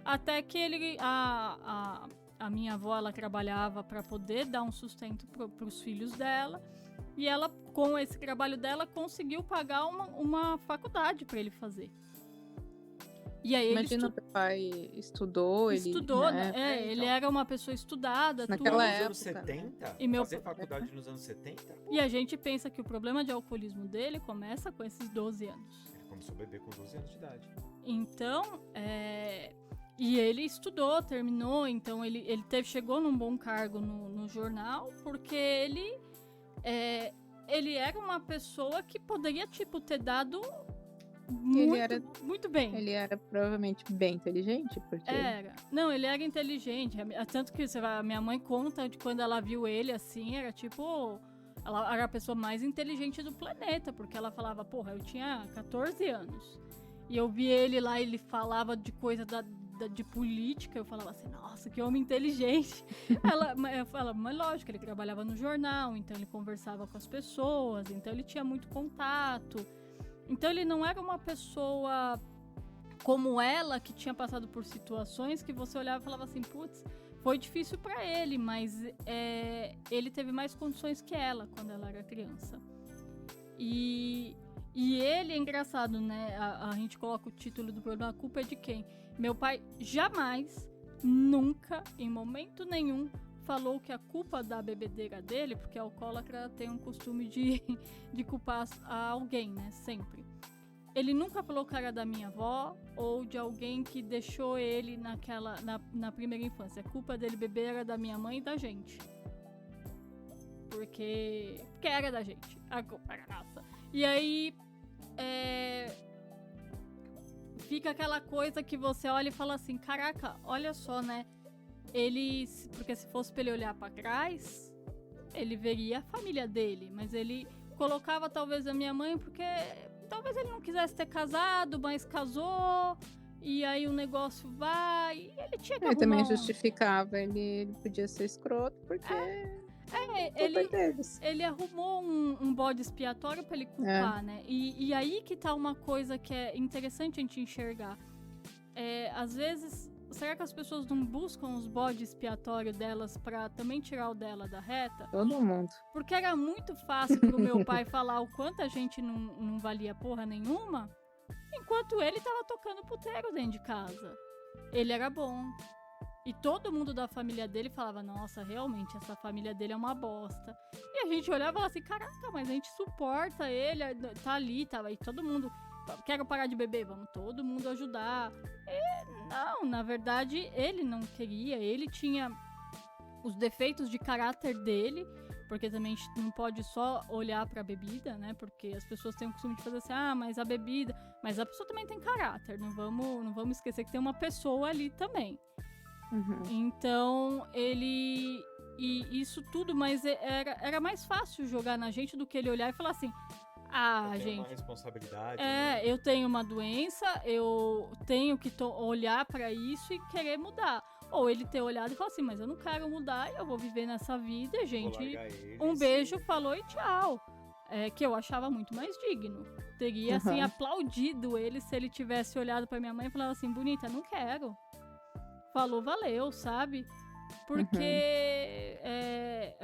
Até que a minha avó, ela trabalhava pra poder dar um sustento pros filhos dela. E ela, com esse trabalho dela, conseguiu pagar uma faculdade pra ele fazer. E aí imagina o teu pai estudou, né? Ele era uma pessoa estudada. Naquela época, nos época, anos 70? E fazer faculdade nos anos 70? E a gente pensa que o problema de alcoolismo dele começa com esses 12 anos. Ele começou a beber com 12 anos de idade. Então, e ele estudou, terminou, então ele chegou num bom cargo no jornal, porque ele era uma pessoa que poderia, ter dado... muito bem. Ele era provavelmente bem inteligente, porque... Não, ele era inteligente. Tanto que a minha mãe conta de quando ela viu ele assim, era ela era a pessoa mais inteligente do planeta, porque ela falava, porra, eu tinha 14 anos. E eu vi ele lá, ele falava de coisa de política, eu falava assim, nossa, que homem inteligente. Eu falava, mas lógico, ele trabalhava no jornal, então ele conversava com as pessoas, então ele tinha muito contato. Então ele não era uma pessoa como ela, que tinha passado por situações que você olhava e falava assim, putz, foi difícil pra ele, mas ele teve mais condições que ela quando ela era criança. E ele é engraçado, né? A gente coloca o título do programa, a culpa é de quem? Meu pai jamais, nunca, em momento nenhum, falou que a culpa da bebedeira dele, porque a alcoólatra tem um costume de culpar alguém, né? Sempre. Ele nunca falou que era da minha avó ou de alguém que deixou ele na primeira infância. A culpa dele beber era da minha mãe e da gente. Porque era da gente. A culpa era nossa. E aí, fica aquela coisa que você olha e fala assim, caraca, olha só, né? Porque se fosse pra ele olhar pra trás, ele veria a família dele, mas ele colocava talvez a minha mãe porque talvez ele não quisesse ter casado, mas casou, e aí o negócio vai, e ele tinha que arrumar... também justificava, ele podia ser escroto, porque... ele arrumou um bode expiatório pra ele culpar, né? E aí que tá uma coisa que é interessante a gente enxergar. Às vezes... Será que as pessoas não buscam os bodes expiatórios delas pra também tirar o dela da reta? Todo mundo. Porque era muito fácil pro meu pai falar o quanto a gente não valia porra nenhuma, enquanto ele tava tocando puteiro dentro de casa. Ele era bom. E todo mundo da família dele falava, nossa, realmente, essa família dele é uma bosta. E a gente olhava e falava assim, caraca, mas a gente suporta ele, tá ali, tá aí, todo mundo, quero parar de beber, vamos todo mundo ajudar. E não, na verdade, ele não queria, ele tinha os defeitos de caráter dele, porque também a gente não pode só olhar pra bebida, né, porque as pessoas têm o costume de fazer assim, mas a bebida, mas a pessoa também tem caráter, não vamos esquecer que tem uma pessoa ali também. Uhum. Então, e isso tudo, mas era mais fácil jogar na gente do que ele olhar e falar assim, eu tenho gente, uma responsabilidade, né? eu tenho uma doença, eu tenho que olhar pra isso e querer mudar. Ou ele ter olhado e falar assim, mas eu não quero mudar, eu vou viver nessa vida, gente. Um beijo, falou e tchau. Que eu achava muito mais digno. Teria, assim, aplaudido ele se ele tivesse olhado pra minha mãe e falado assim, bonita, não quero. Falou, valeu, sabe? Porque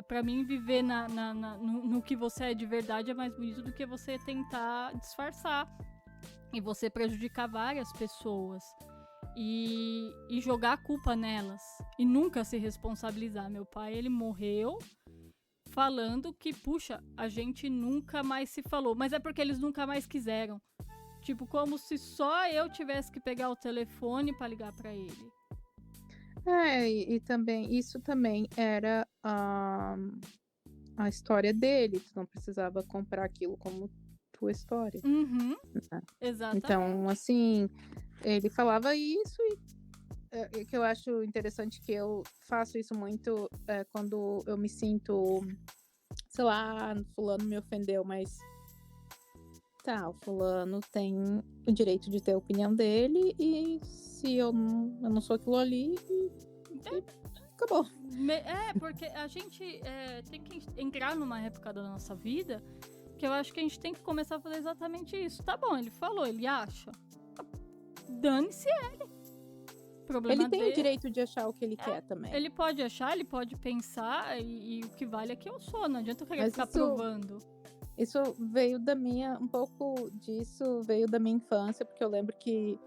pra mim viver no que você é de verdade é mais bonito do que você tentar disfarçar e você prejudicar várias pessoas e jogar a culpa nelas e nunca se responsabilizar. Meu pai, ele morreu falando que, puxa, a gente nunca mais se falou, mas é porque eles nunca mais quiseram. Tipo, como se só eu tivesse que pegar o telefone pra ligar pra ele. E também, isso também era a história dele, tu não precisava comprar aquilo como tua história. Uhum, exatamente. Então, assim, ele falava isso e que eu acho interessante que eu faço isso muito quando eu me sinto, sei lá, fulano me ofendeu, mas tá, o fulano tem o direito de ter a opinião dele e se eu não sou aquilo ali, acabou. Porque a gente tem que entrar numa época da nossa vida que eu acho que a gente tem que começar a fazer exatamente isso. Tá bom, ele falou, ele acha. Dane-se ele. Problema ele tem dele. O direito de achar o que ele quer também. Ele pode achar, ele pode pensar e o que vale é que eu sou. Não adianta eu querer ficar provando. Isso veio um pouco disso veio da minha infância, porque eu lembro que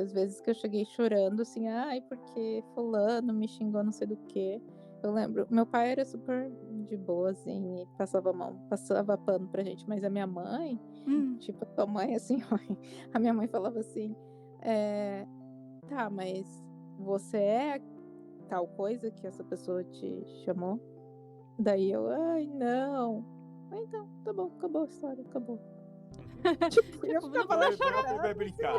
às vezes que eu cheguei chorando, assim, porque fulano me xingou não sei do que. Eu lembro, meu pai era super de boa, assim, e passava pano pra gente, mas a minha mãe, tipo, a tua mãe, assim, a minha mãe falava assim, tá, mas você é tal coisa que essa pessoa te chamou? Daí eu, não. Então, tá bom, acabou a história, acabou. Tipo, eu ficava lá chorando. Vai brincar.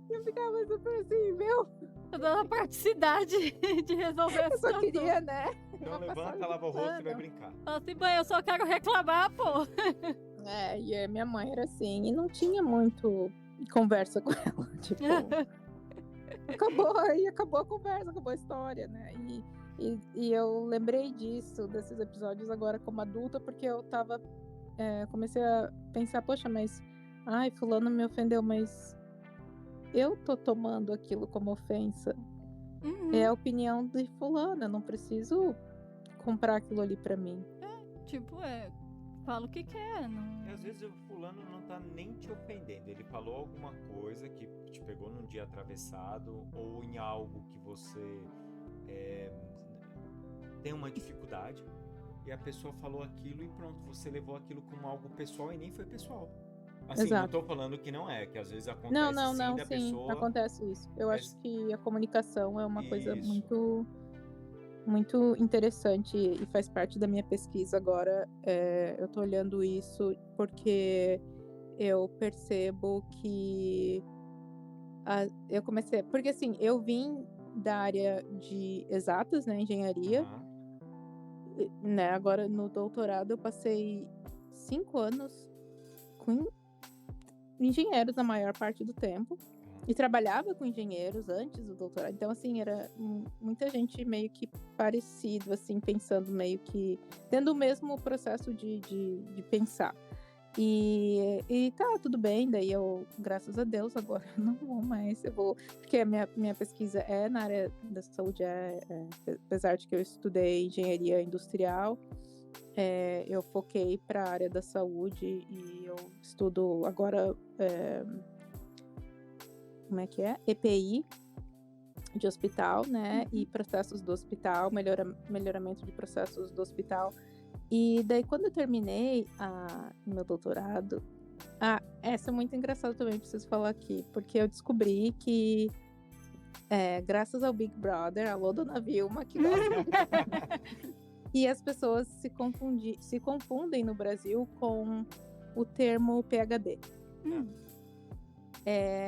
Eu ficava super assim, meu. Eu dou uma praticidade de resolver a situação. Eu só queria, né? Então levanta, lava o rosto e vai brincar. Fala assim, mãe, eu só quero reclamar, pô. E a minha mãe era assim, e não tinha muito conversa com ela. Tipo, acabou a conversa, acabou a história, né? E eu lembrei desses episódios agora como adulta, porque eu tava. Comecei a pensar, poxa, mas. Fulano me ofendeu, mas. Eu tô tomando aquilo como ofensa. É a opinião de fulano, eu não preciso comprar aquilo ali pra mim. Fala o que quer. Não... E às vezes o fulano não tá nem te ofendendo. Ele falou alguma coisa que te pegou num dia atravessado ou em algo que você tem uma dificuldade e a pessoa falou aquilo e pronto, você levou aquilo como algo pessoal e nem foi pessoal. Assim, Exato. Não tô falando que não que às vezes acontece da sim, pessoa... acontece isso. Eu acho que a comunicação é uma coisa muito, muito interessante e faz parte da minha pesquisa agora. Eu tô olhando isso porque eu percebo que eu comecei... Porque assim, eu vim da área de exatas, né, engenharia. Né, agora no doutorado eu passei 5 anos com engenheiros na maior parte do tempo e trabalhava com engenheiros antes do doutorado, então assim, era muita gente meio que parecido, assim, pensando meio que tendo o mesmo processo de pensar e tá, tudo bem, daí eu, graças a Deus, agora não vou mais, porque a minha pesquisa é na área da saúde, apesar de que eu estudei engenharia industrial, eu foquei para a área da saúde e eu estudo agora, como é que é? EPI, de hospital, né? E processos do hospital, melhoramento de processos do hospital. E daí, quando eu terminei meu doutorado... essa é muito engraçada também, preciso falar aqui, porque eu descobri que, graças ao Big Brother, alô, dona Vilma, que gosta... E as pessoas se confundem no Brasil com o termo PhD.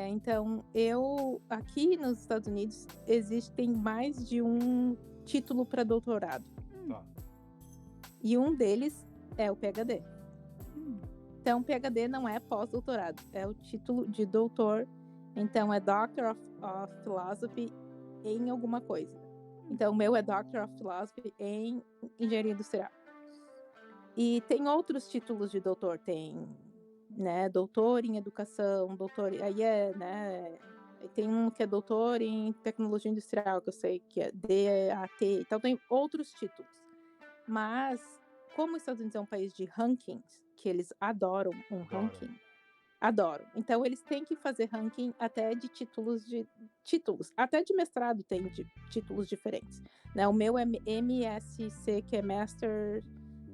Então, aqui nos Estados Unidos, existem mais de um título para doutorado. E um deles é o PhD. Então, PhD não é pós-doutorado, é o título de doutor. Então, é Doctor of Philosophy em alguma coisa. Então, o meu é Doctor of Philosophy em Engenharia Industrial. E tem outros títulos de doutor, tem, né, doutor em educação, doutor... tem um que é doutor em tecnologia industrial, que eu sei que é DAT, então tem outros títulos. Mas, como os Estados Unidos é um país de rankings, que eles adoram ranking, adoram. Então, eles têm que fazer ranking até de títulos. Até de mestrado tem títulos diferentes. Né? O meu é MSc, que é Master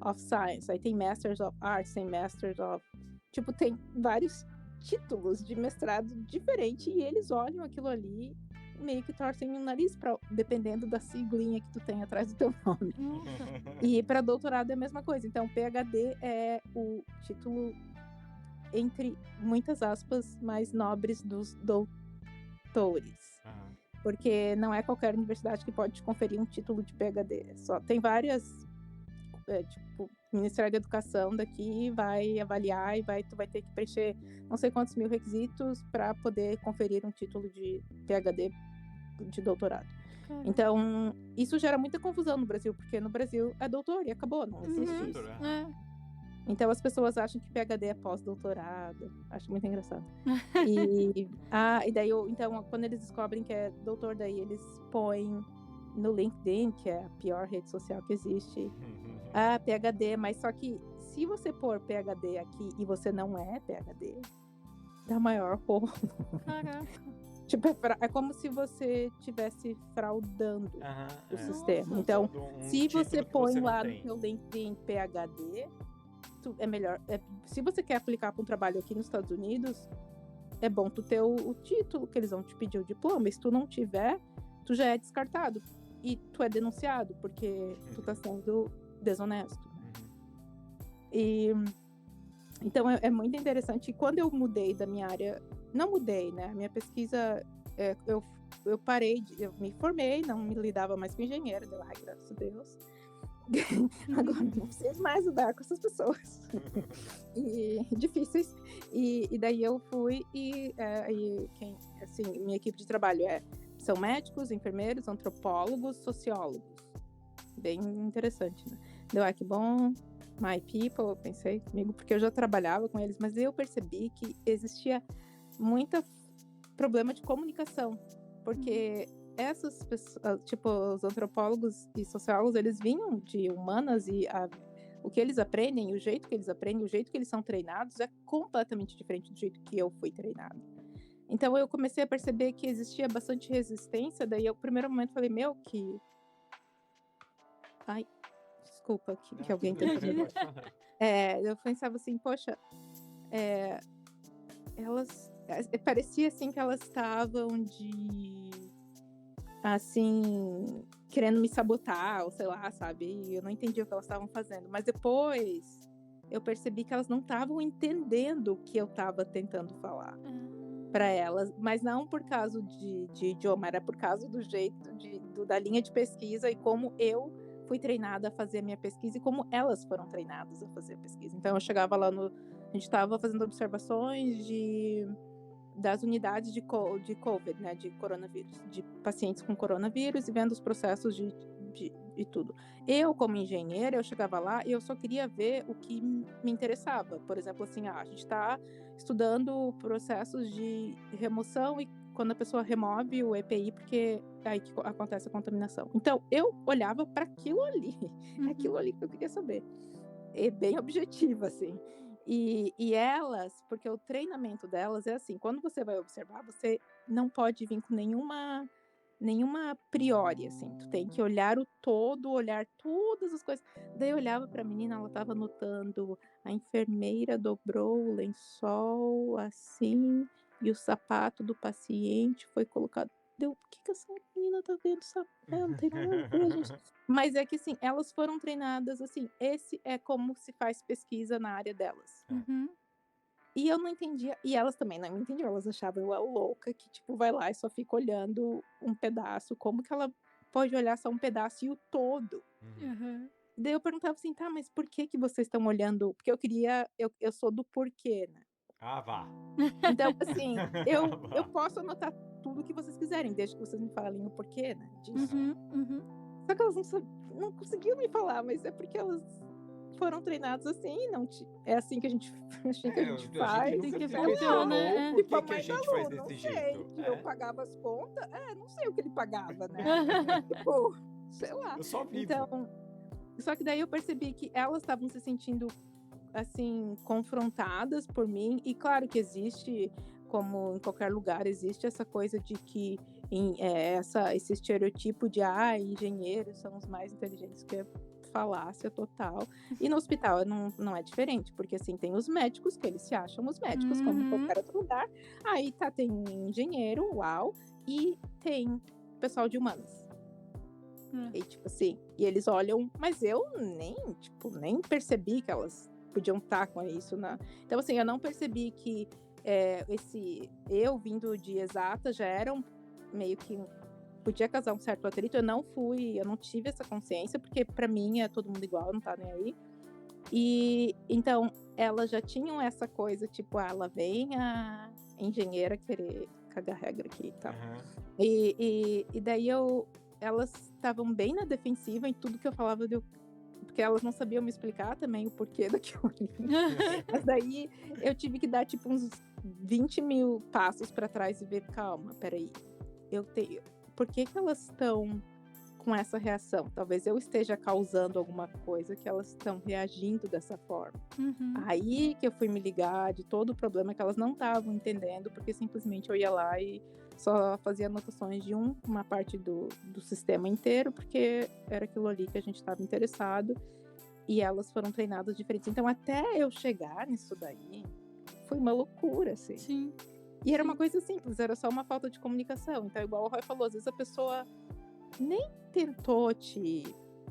of Science. Aí tem Masters of Arts, tem Masters of... Tipo, tem vários títulos de mestrado diferentes. E eles olham aquilo ali, meio que torcem o nariz, dependendo da siglinha que tu tem atrás do teu nome. E para doutorado é a mesma coisa. Então, PhD é o título... entre muitas aspas, mais nobres dos doutores. Porque não é qualquer universidade que pode te conferir um título de PhD. Só tem várias, o Ministério da Educação daqui vai avaliar e tu vai ter que preencher não sei quantos mil requisitos para poder conferir um título de PhD de doutorado. Então, isso gera muita confusão no Brasil, porque no Brasil é doutor e acabou, não existe isso. Então as pessoas acham que PhD é pós-doutorado. Acho muito engraçado. E daí, então, quando eles descobrem que é doutor, daí eles põem no LinkedIn, que é a pior rede social que existe, PhD, mas só que se você pôr PhD aqui e você não é PhD, dá maior rolo. Caraca. Tipo, é como se você estivesse fraudando o sistema. Nossa, então, se você põe lá no seu LinkedIn PhD... é melhor. Se você quer aplicar para um trabalho aqui nos Estados Unidos, é bom tu ter o título, que eles vão te pedir o diploma. E se tu não tiver, tu já é descartado. E tu é denunciado, porque tu tá sendo desonesto. E então é muito interessante. E quando eu mudei da minha área, não mudei, né? A minha pesquisa, eu parei, eu me formei, não me lidava mais com engenheiro, graças a Deus. Agora não preciso mais lidar com essas pessoas difíceis, e daí eu fui minha equipe de trabalho são médicos, enfermeiros, antropólogos, sociólogos. Bem interessante, né? Deu, que bom, my people, eu pensei comigo, porque eu já trabalhava com eles, mas eu percebi que existia muito problema de comunicação, porque essas pessoas, tipo, os antropólogos e sociólogos, eles vinham de humanas e o que eles aprendem, o jeito que eles aprendem, o jeito que eles são treinados é completamente diferente do jeito que eu fui treinado. Então eu comecei a perceber que existia bastante resistência, daí eu, no primeiro momento, falei, desculpa que alguém tá pedindo. Eu pensava assim, poxa, elas... parecia assim que elas estavam assim, querendo me sabotar, ou sei lá, sabe? E eu não entendi o que elas estavam fazendo. Mas depois eu percebi que elas não estavam entendendo o que eu estava tentando falar para elas, mas não por causa de idioma, era por causa do jeito da linha de pesquisa e como eu fui treinada a fazer a minha pesquisa e como elas foram treinadas a fazer a pesquisa. Então eu chegava lá a gente estava fazendo observações das unidades de COVID, né, de coronavírus, de pacientes com coronavírus e vendo os processos de tudo. Eu, como engenheira, eu chegava lá e eu só queria ver o que me interessava. Por exemplo, assim, a gente está estudando processos de remoção e quando a pessoa remove o EPI, porque é aí que acontece a contaminação. Então, eu olhava para aquilo ali, aquilo ali que eu queria saber. É bem objetivo, assim. E elas, porque o treinamento delas é assim, quando você vai observar, você não pode vir com nenhuma nenhuma priori, assim. Tu tem que olhar o todo, olhar todas as coisas. Daí eu olhava pra menina, ela tava anotando, a enfermeira dobrou o lençol assim, e o sapato do paciente foi colocado. Deu, por que essa menina tá vendo sapato? Não tem nada a ver, gente. Mas é que, assim, elas foram treinadas, assim, esse é como se faz pesquisa na área delas. Uhum. E eu não entendia, e elas também não entendiam, elas achavam eu louca, que tipo, vai lá e só fica olhando um pedaço, como que ela pode olhar só um pedaço e o todo? Uhum. Daí eu perguntava assim, tá, mas por que que vocês estão olhando? Porque eu sou do porquê, né? Ah, vá. Então, assim, eu Vá. posso anotar tudo que vocês quiserem, desde que vocês me falem o porquê, né, disso. Uhum. Só que elas não conseguiam me falar, mas é porque elas foram treinadas assim, não é assim que a gente faz. A gente Tem que nunca falar, questionou né? por Tipo, a que a mãe da gente Lu, faz não desse sei, jeito. que eu pagava as contas, não sei o que ele pagava, né? É. Tipo, sei lá. Eu só vivo. Então, só que daí eu percebi que elas estavam se sentindo, assim, confrontadas por mim, e claro que existe, como em qualquer lugar, existe essa coisa de que esse estereotipo de engenheiros são os mais inteligentes, que é falácia total. E no hospital não é diferente, porque assim, tem os médicos, que eles se acham os médicos, como em qualquer outro lugar. Aí tem engenheiro, uau, e tem pessoal de humanas. E tipo assim, e eles olham, mas eu nem percebi que elas podiam estar com isso Então assim, eu não percebi que eu vindo de exata já era meio que podia causar um certo atrito. Eu não tive essa consciência, porque pra mim é todo mundo igual, não tá nem aí. E então elas já tinham essa coisa, tipo, ela vem a engenheira querer cagar regra aqui e tal. E daí elas estavam bem na defensiva em tudo que eu falava, porque elas não sabiam me explicar também o porquê daquilo ali. Mas daí eu tive que dar tipo uns 20 mil passos pra trás e ver, calma, peraí, por que elas estão com essa reação? Talvez eu esteja causando alguma coisa que elas estão reagindo dessa forma. Aí que eu fui me ligar de todo o problema que elas não estavam entendendo, porque simplesmente eu ia lá e só fazia anotações de uma parte do sistema inteiro, porque era aquilo ali que a gente estava interessado, e elas foram treinadas diferentes. Então, até eu chegar nisso daí, foi uma loucura, assim. Sim. E era uma coisa simples, era só uma falta de comunicação. Então, igual o Roy falou, às vezes a pessoa nem tentou te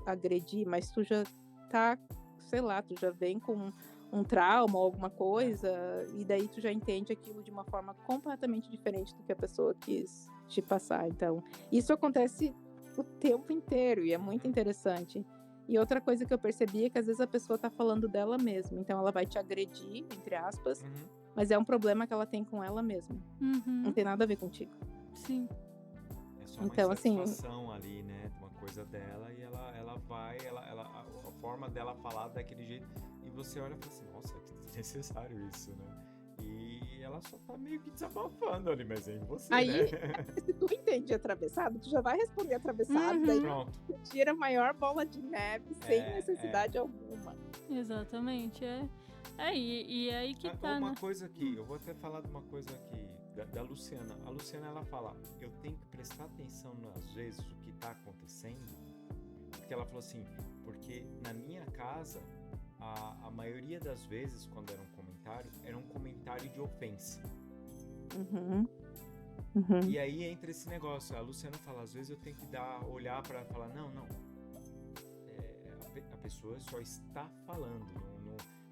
agredir, mas tu já tá, sei lá, tu já vem com um trauma ou alguma coisa, e daí tu já entende aquilo de uma forma completamente diferente do que a pessoa quis te passar. Então, isso acontece o tempo inteiro e é muito interessante. E outra coisa que eu percebi é que às vezes a pessoa tá falando dela mesma, então ela vai te agredir, entre aspas, mas é um problema que ela tem com ela mesma. Não tem nada a ver contigo. Sim. É só uma insatisfação ali, né, de uma coisa dela, e ela vai, a forma dela falar daquele jeito, e você olha e fala assim, nossa, que desnecessário isso, né? E ela só tá meio que desabafando ali, mas é em você, aí, né? Se tu entende atravessado, tu já vai responder atravessado, daí Pronto. tu tira a maior bola de neve sem necessidade alguma. Exatamente, e aí que tá, uma né? coisa aqui, eu vou até falar de uma coisa aqui da Luciana. A Luciana, ela fala, eu tenho que prestar atenção às vezes o que tá acontecendo, porque ela falou assim, porque na minha casa a maioria das vezes quando era um comentário de ofensa. E aí entra esse negócio, a Luciana fala, às vezes eu tenho que olhar pra falar, não, a pessoa só está falando,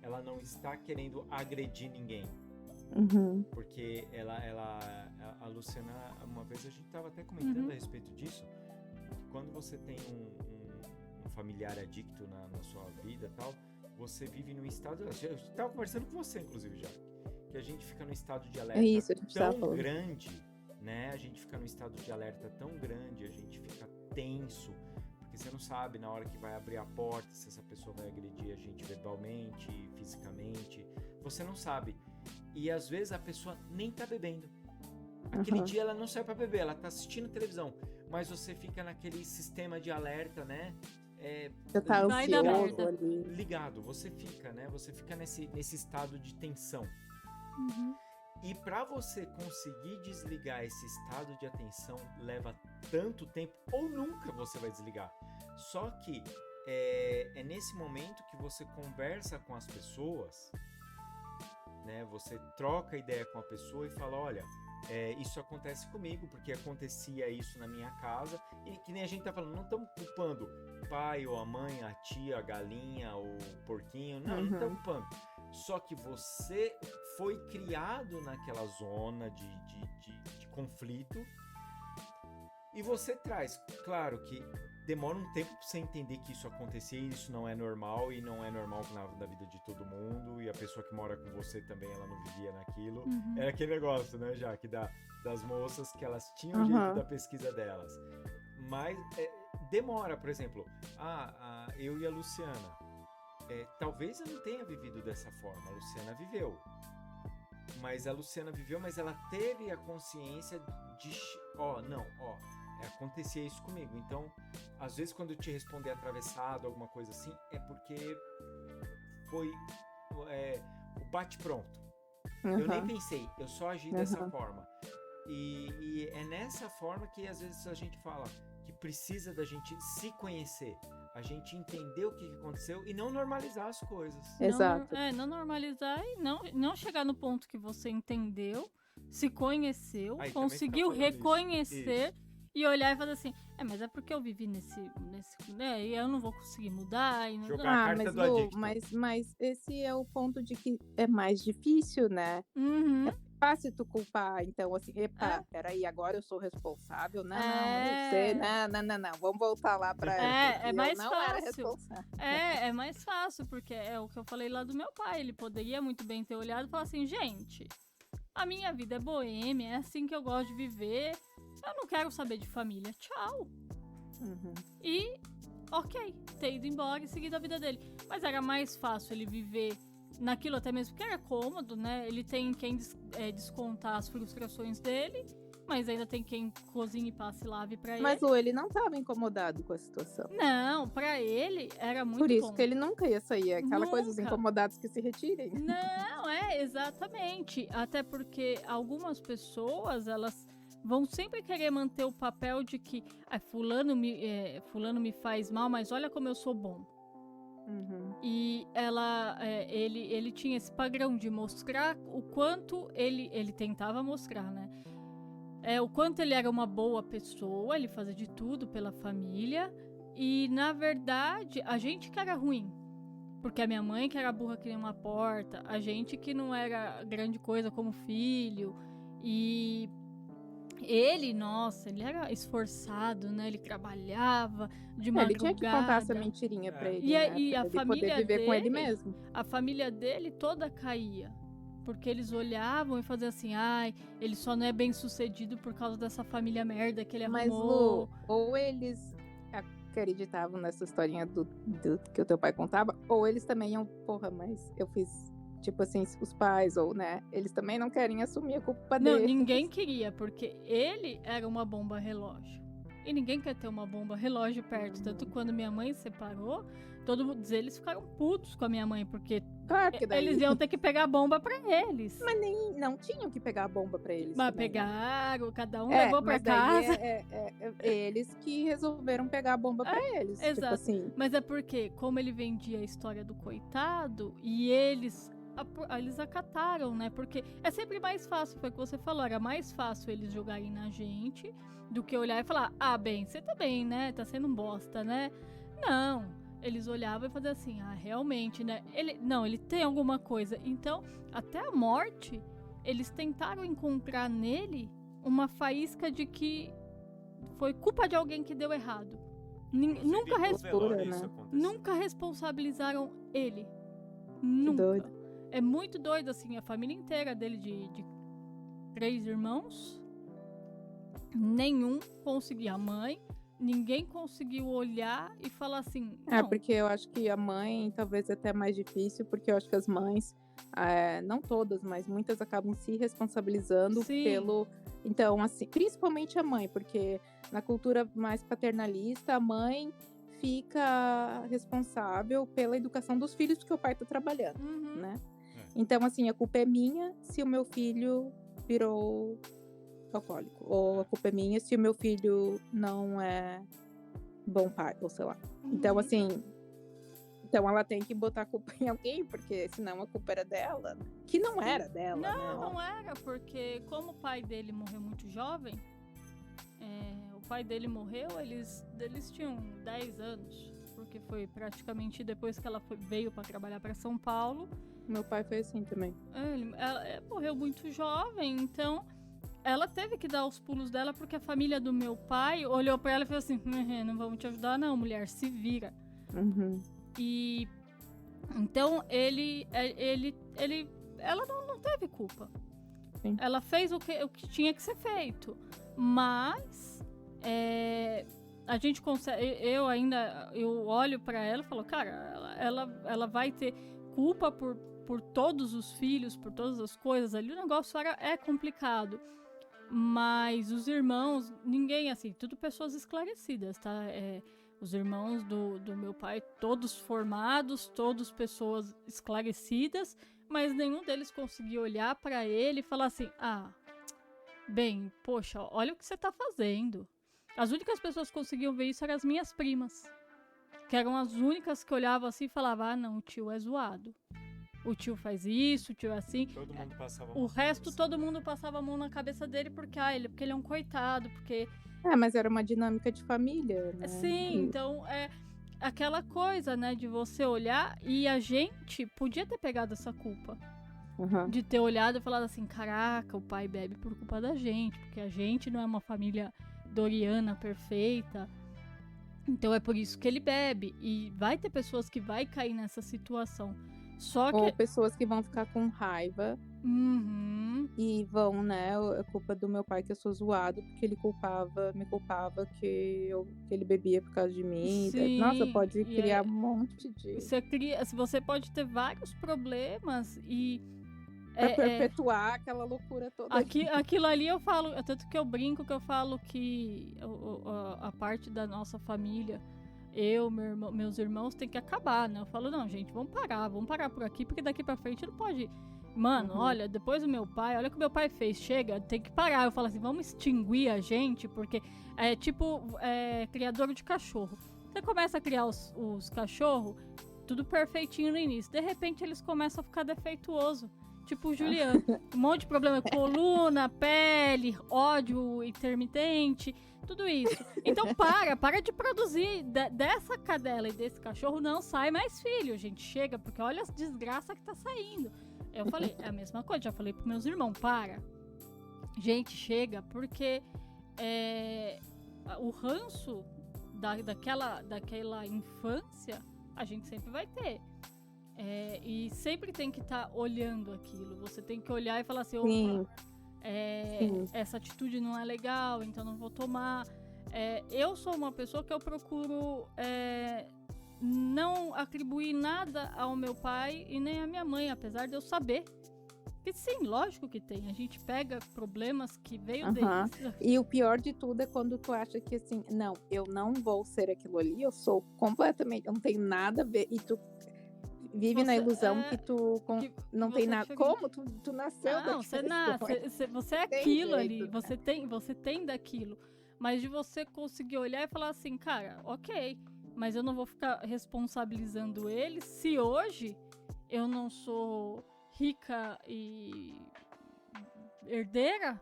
ela não está querendo agredir ninguém. Porque a Luciana, uma vez a gente estava até comentando a respeito disso, que quando você tem um familiar adicto na sua vida e tal, você vive num estado, eu estava conversando com você inclusive já, que a gente fica num estado de alerta tão grande, né? A gente fica num estado de alerta tão grande, a gente fica tenso, porque você não sabe na hora que vai abrir a porta se essa pessoa vai agredir a gente verbalmente, fisicamente, você não sabe. E às vezes a pessoa nem tá bebendo. Aquele dia ela não saiu pra beber, ela tá assistindo televisão, mas você fica naquele sistema de alerta, né? Já tá vai dar merda. Ligado, você fica, né? Você fica nesse estado de tensão. E para você conseguir desligar esse estado de atenção leva tanto tempo, ou nunca você vai desligar. Só que é nesse momento que você conversa com as pessoas, né? Você troca ideia com a pessoa e fala, olha, isso acontece comigo, porque acontecia isso na minha casa, e que nem a gente tá falando, não estamos culpando o pai ou a mãe, a tia, a galinha, o porquinho, não estamos culpando. Só que você foi criado naquela zona de conflito e você traz, claro que demora um tempo pra você entender que isso acontecia e isso não é normal e não é normal na vida de todo mundo, e a pessoa que mora com você também, ela não vivia naquilo. Era aquele negócio, né, Jaque, das moças que elas tinham o jeito da pesquisa delas. Mas demora, por exemplo, eu e a Luciana. Talvez eu não tenha vivido dessa forma, a Luciana viveu. Mas a Luciana viveu, mas ela teve a consciência de... acontecia isso comigo. Então, às vezes quando eu te responder atravessado, alguma coisa assim, é porque foi o bate-pronto. Eu nem pensei, eu só agi dessa forma. E é nessa forma que às vezes a gente fala que precisa da gente se conhecer, a gente entender o que aconteceu e não normalizar as coisas. Exato. Não normalizar e não chegar no ponto que você entendeu, se conheceu, conseguiu reconhecer e olhar e fazer assim, mas é porque eu vivi nesse né, e eu não vou conseguir mudar. E não... Jogar a carta do adicto. Mas esse é o ponto de que é mais difícil, né? É fácil tu culpar, então assim, peraí, agora eu sou responsável, não sei, não, vamos voltar lá pra é mais não fácil. Era responsável. É mais fácil, porque é o que eu falei lá do meu pai, ele poderia muito bem ter olhado e falar assim, gente, a minha vida é boêmia, é assim que eu gosto de viver, eu não quero saber de família, tchau. E, ok, ter ido embora e seguido a vida dele, mas era mais fácil ele viver naquilo até mesmo, porque era cômodo, né? Ele tem quem descontar as frustrações dele, mas ainda tem quem cozinhe, passe e lave pra ele. Mas ele não estava incomodado com a situação. Não, pra ele era muito bom. Por isso que ele nunca ia sair. Aquela coisa, os incomodados que se retirem. Não, exatamente. Até porque algumas pessoas, elas vão sempre querer manter o papel de que fulano me faz mal, mas olha como eu sou bom. E ele tinha esse padrão de mostrar o quanto ele tentava mostrar, né? O quanto ele era uma boa pessoa, ele fazia de tudo pela família. E, na verdade, a gente que era ruim. Porque a minha mãe que era burra que nem uma porta, a gente que não era grande coisa como filho. E ele era esforçado, né? Ele trabalhava de madrugada. Ele tinha que contar essa mentirinha pra ele, e a família poder viver dele, com ele mesmo. A família dele toda caía. Porque eles olhavam e faziam assim, ele só não é bem sucedido por causa dessa família merda que ele arrumou. Mas, Lu, ou eles acreditavam nessa historinha do que o teu pai contava, ou eles também iam, mas eu fiz... Tipo assim, os pais, ou, né? Eles também não querem assumir a culpa dele. Não, ninguém queria, porque ele era uma bomba relógio. E ninguém quer ter uma bomba relógio perto. Tanto quando minha mãe se separou, todos eles ficaram putos com a minha mãe, porque claro que daí... eles iam ter que pegar a bomba pra eles. Mas não tinham que pegar a bomba pra eles. Mas também, pegaram, cada um levou pra casa. Eles que resolveram pegar a bomba pra eles. Exato. Tipo assim. Mas é porque, como ele vendia a história do coitado, e eles acataram, né? Porque é sempre mais fácil, foi o que você falou, era mais fácil eles jogarem na gente do que olhar e falar, bem, você tá bem, né? Tá sendo um bosta, né? Não, eles olhavam e faziam assim, realmente, né? Ele tem alguma coisa. Então, até a morte, eles tentaram encontrar nele uma faísca de foi culpa de alguém que deu errado. Nunca responsabilizaram ele. Nunca. Doido. É muito doido, assim, a família inteira dele de 3 irmãos, nenhum conseguia. A mãe, ninguém conseguiu olhar e falar assim, não. Porque eu acho que a mãe talvez até mais difícil, porque eu acho que as mães, não todas, mas muitas acabam se responsabilizando pelo... Então, assim, principalmente a mãe, porque na cultura mais paternalista, a mãe fica responsável pela educação dos filhos, porque o pai tá trabalhando, né? Então, assim, a culpa é minha se o meu filho virou alcoólico. Ou a culpa é minha se o meu filho não é bom pai, ou sei lá. Então, assim... Então ela tem que botar a culpa em alguém, porque senão a culpa era dela. Que não era dela, Não era, porque como o pai dele morreu muito jovem, o pai dele morreu, eles tinham 10 anos. Porque foi praticamente depois que ela veio para trabalhar para São Paulo. Meu pai foi assim também. Ela morreu muito jovem, então ela teve que dar os pulos dela, porque a família do meu pai olhou para ela e falou assim: não vamos te ajudar não, mulher, se vira. E então ela não teve culpa. Sim. Ela fez o que tinha que ser feito, mas a gente consegue. Eu olho pra ela e falo, cara, ela vai ter culpa por todos os filhos, por todas as coisas ali. O negócio é complicado, mas os irmãos, ninguém assim, tudo pessoas esclarecidas, tá? Os irmãos do meu pai, todos formados, todos pessoas esclarecidas, mas nenhum deles conseguia olhar pra ele e falar assim: bem, poxa, olha o que você tá fazendo. As únicas pessoas que conseguiam ver isso eram as minhas primas, que eram as únicas que olhavam assim e falavam: não, o tio é zoado. O tio faz isso, o tio é assim. Todo mundo passava o resto, todo mundo passava a mão na cabeça dele porque ele é um coitado, porque... mas era uma dinâmica de família, né? Sim, então é aquela coisa, né, de você olhar, e a gente podia ter pegado essa culpa. De ter olhado e falado assim: caraca, o pai bebe por culpa da gente, porque a gente não é uma família doriana perfeita, então é por isso que ele bebe. E vai ter pessoas que vai cair nessa situação. Ou pessoas que vão ficar com raiva e vão, né, é culpa do meu pai que eu sou zoado, porque ele me culpava que ele bebia por causa de mim. Sim, nossa, pode criar um monte de... Você pode ter vários problemas e... Pra perpetuar aquela loucura toda. Aquilo ali eu falo, tanto que eu brinco, que eu falo que a parte da nossa família... meus irmãos tem que acabar, né? Eu falo, não, gente, vamos parar por aqui, porque daqui pra frente não pode... Mano, olha, depois do meu pai, olha o que meu pai fez, chega, tem que parar. Eu falo assim, vamos extinguir a gente, porque é tipo criador de cachorro. Você começa a criar os cachorros, tudo perfeitinho no início, de repente eles começam a ficar defeituoso. Tipo o Juliano, um monte de problema, coluna, pele, ódio intermitente, tudo isso. Então para de produzir. Dessa cadela e desse cachorro não sai mais filho, gente. Chega, porque olha as desgraças que tá saindo. Eu falei, é a mesma coisa, já falei pros meus irmãos, para. Gente, chega, porque o ranço daquela infância, a gente sempre vai ter. E sempre tem que estar olhando aquilo. Você tem que olhar e falar assim: opa, essa atitude não é legal, então não vou tomar. Eu sou uma pessoa que eu procuro não atribuir nada ao meu pai e nem à minha mãe, apesar de eu saber que sim, lógico que tem. A gente pega problemas que veio deles. E o pior de tudo é quando tu acha que assim, não, eu não vou ser aquilo ali, eu sou completamente, eu não tenho nada a ver, e tu vive na ilusão que tu não tem nada. Como? Tu nasceu daquilo. Não, você nasce. Você é aquilo ali. Você tem daquilo. Mas de você conseguir olhar e falar assim, cara, ok, mas eu não vou ficar responsabilizando ele se hoje eu não sou rica e herdeira,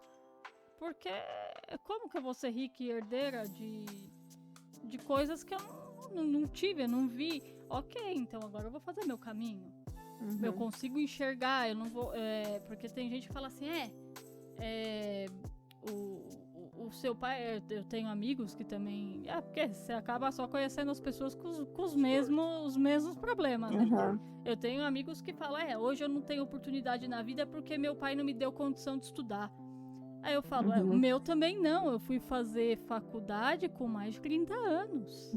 porque como que eu vou ser rica e herdeira de coisas que eu não tive, eu não vi. Ok, então agora eu vou fazer meu caminho. Eu consigo enxergar, eu não vou... porque tem gente que fala assim, o seu pai... Eu tenho amigos que também... porque você acaba só conhecendo as pessoas com os mesmos problemas, né? Eu tenho amigos que falam, hoje eu não tenho oportunidade na vida porque meu pai não me deu condição de estudar. Aí eu falo, o meu também não. Eu fui fazer faculdade com mais de 30 anos.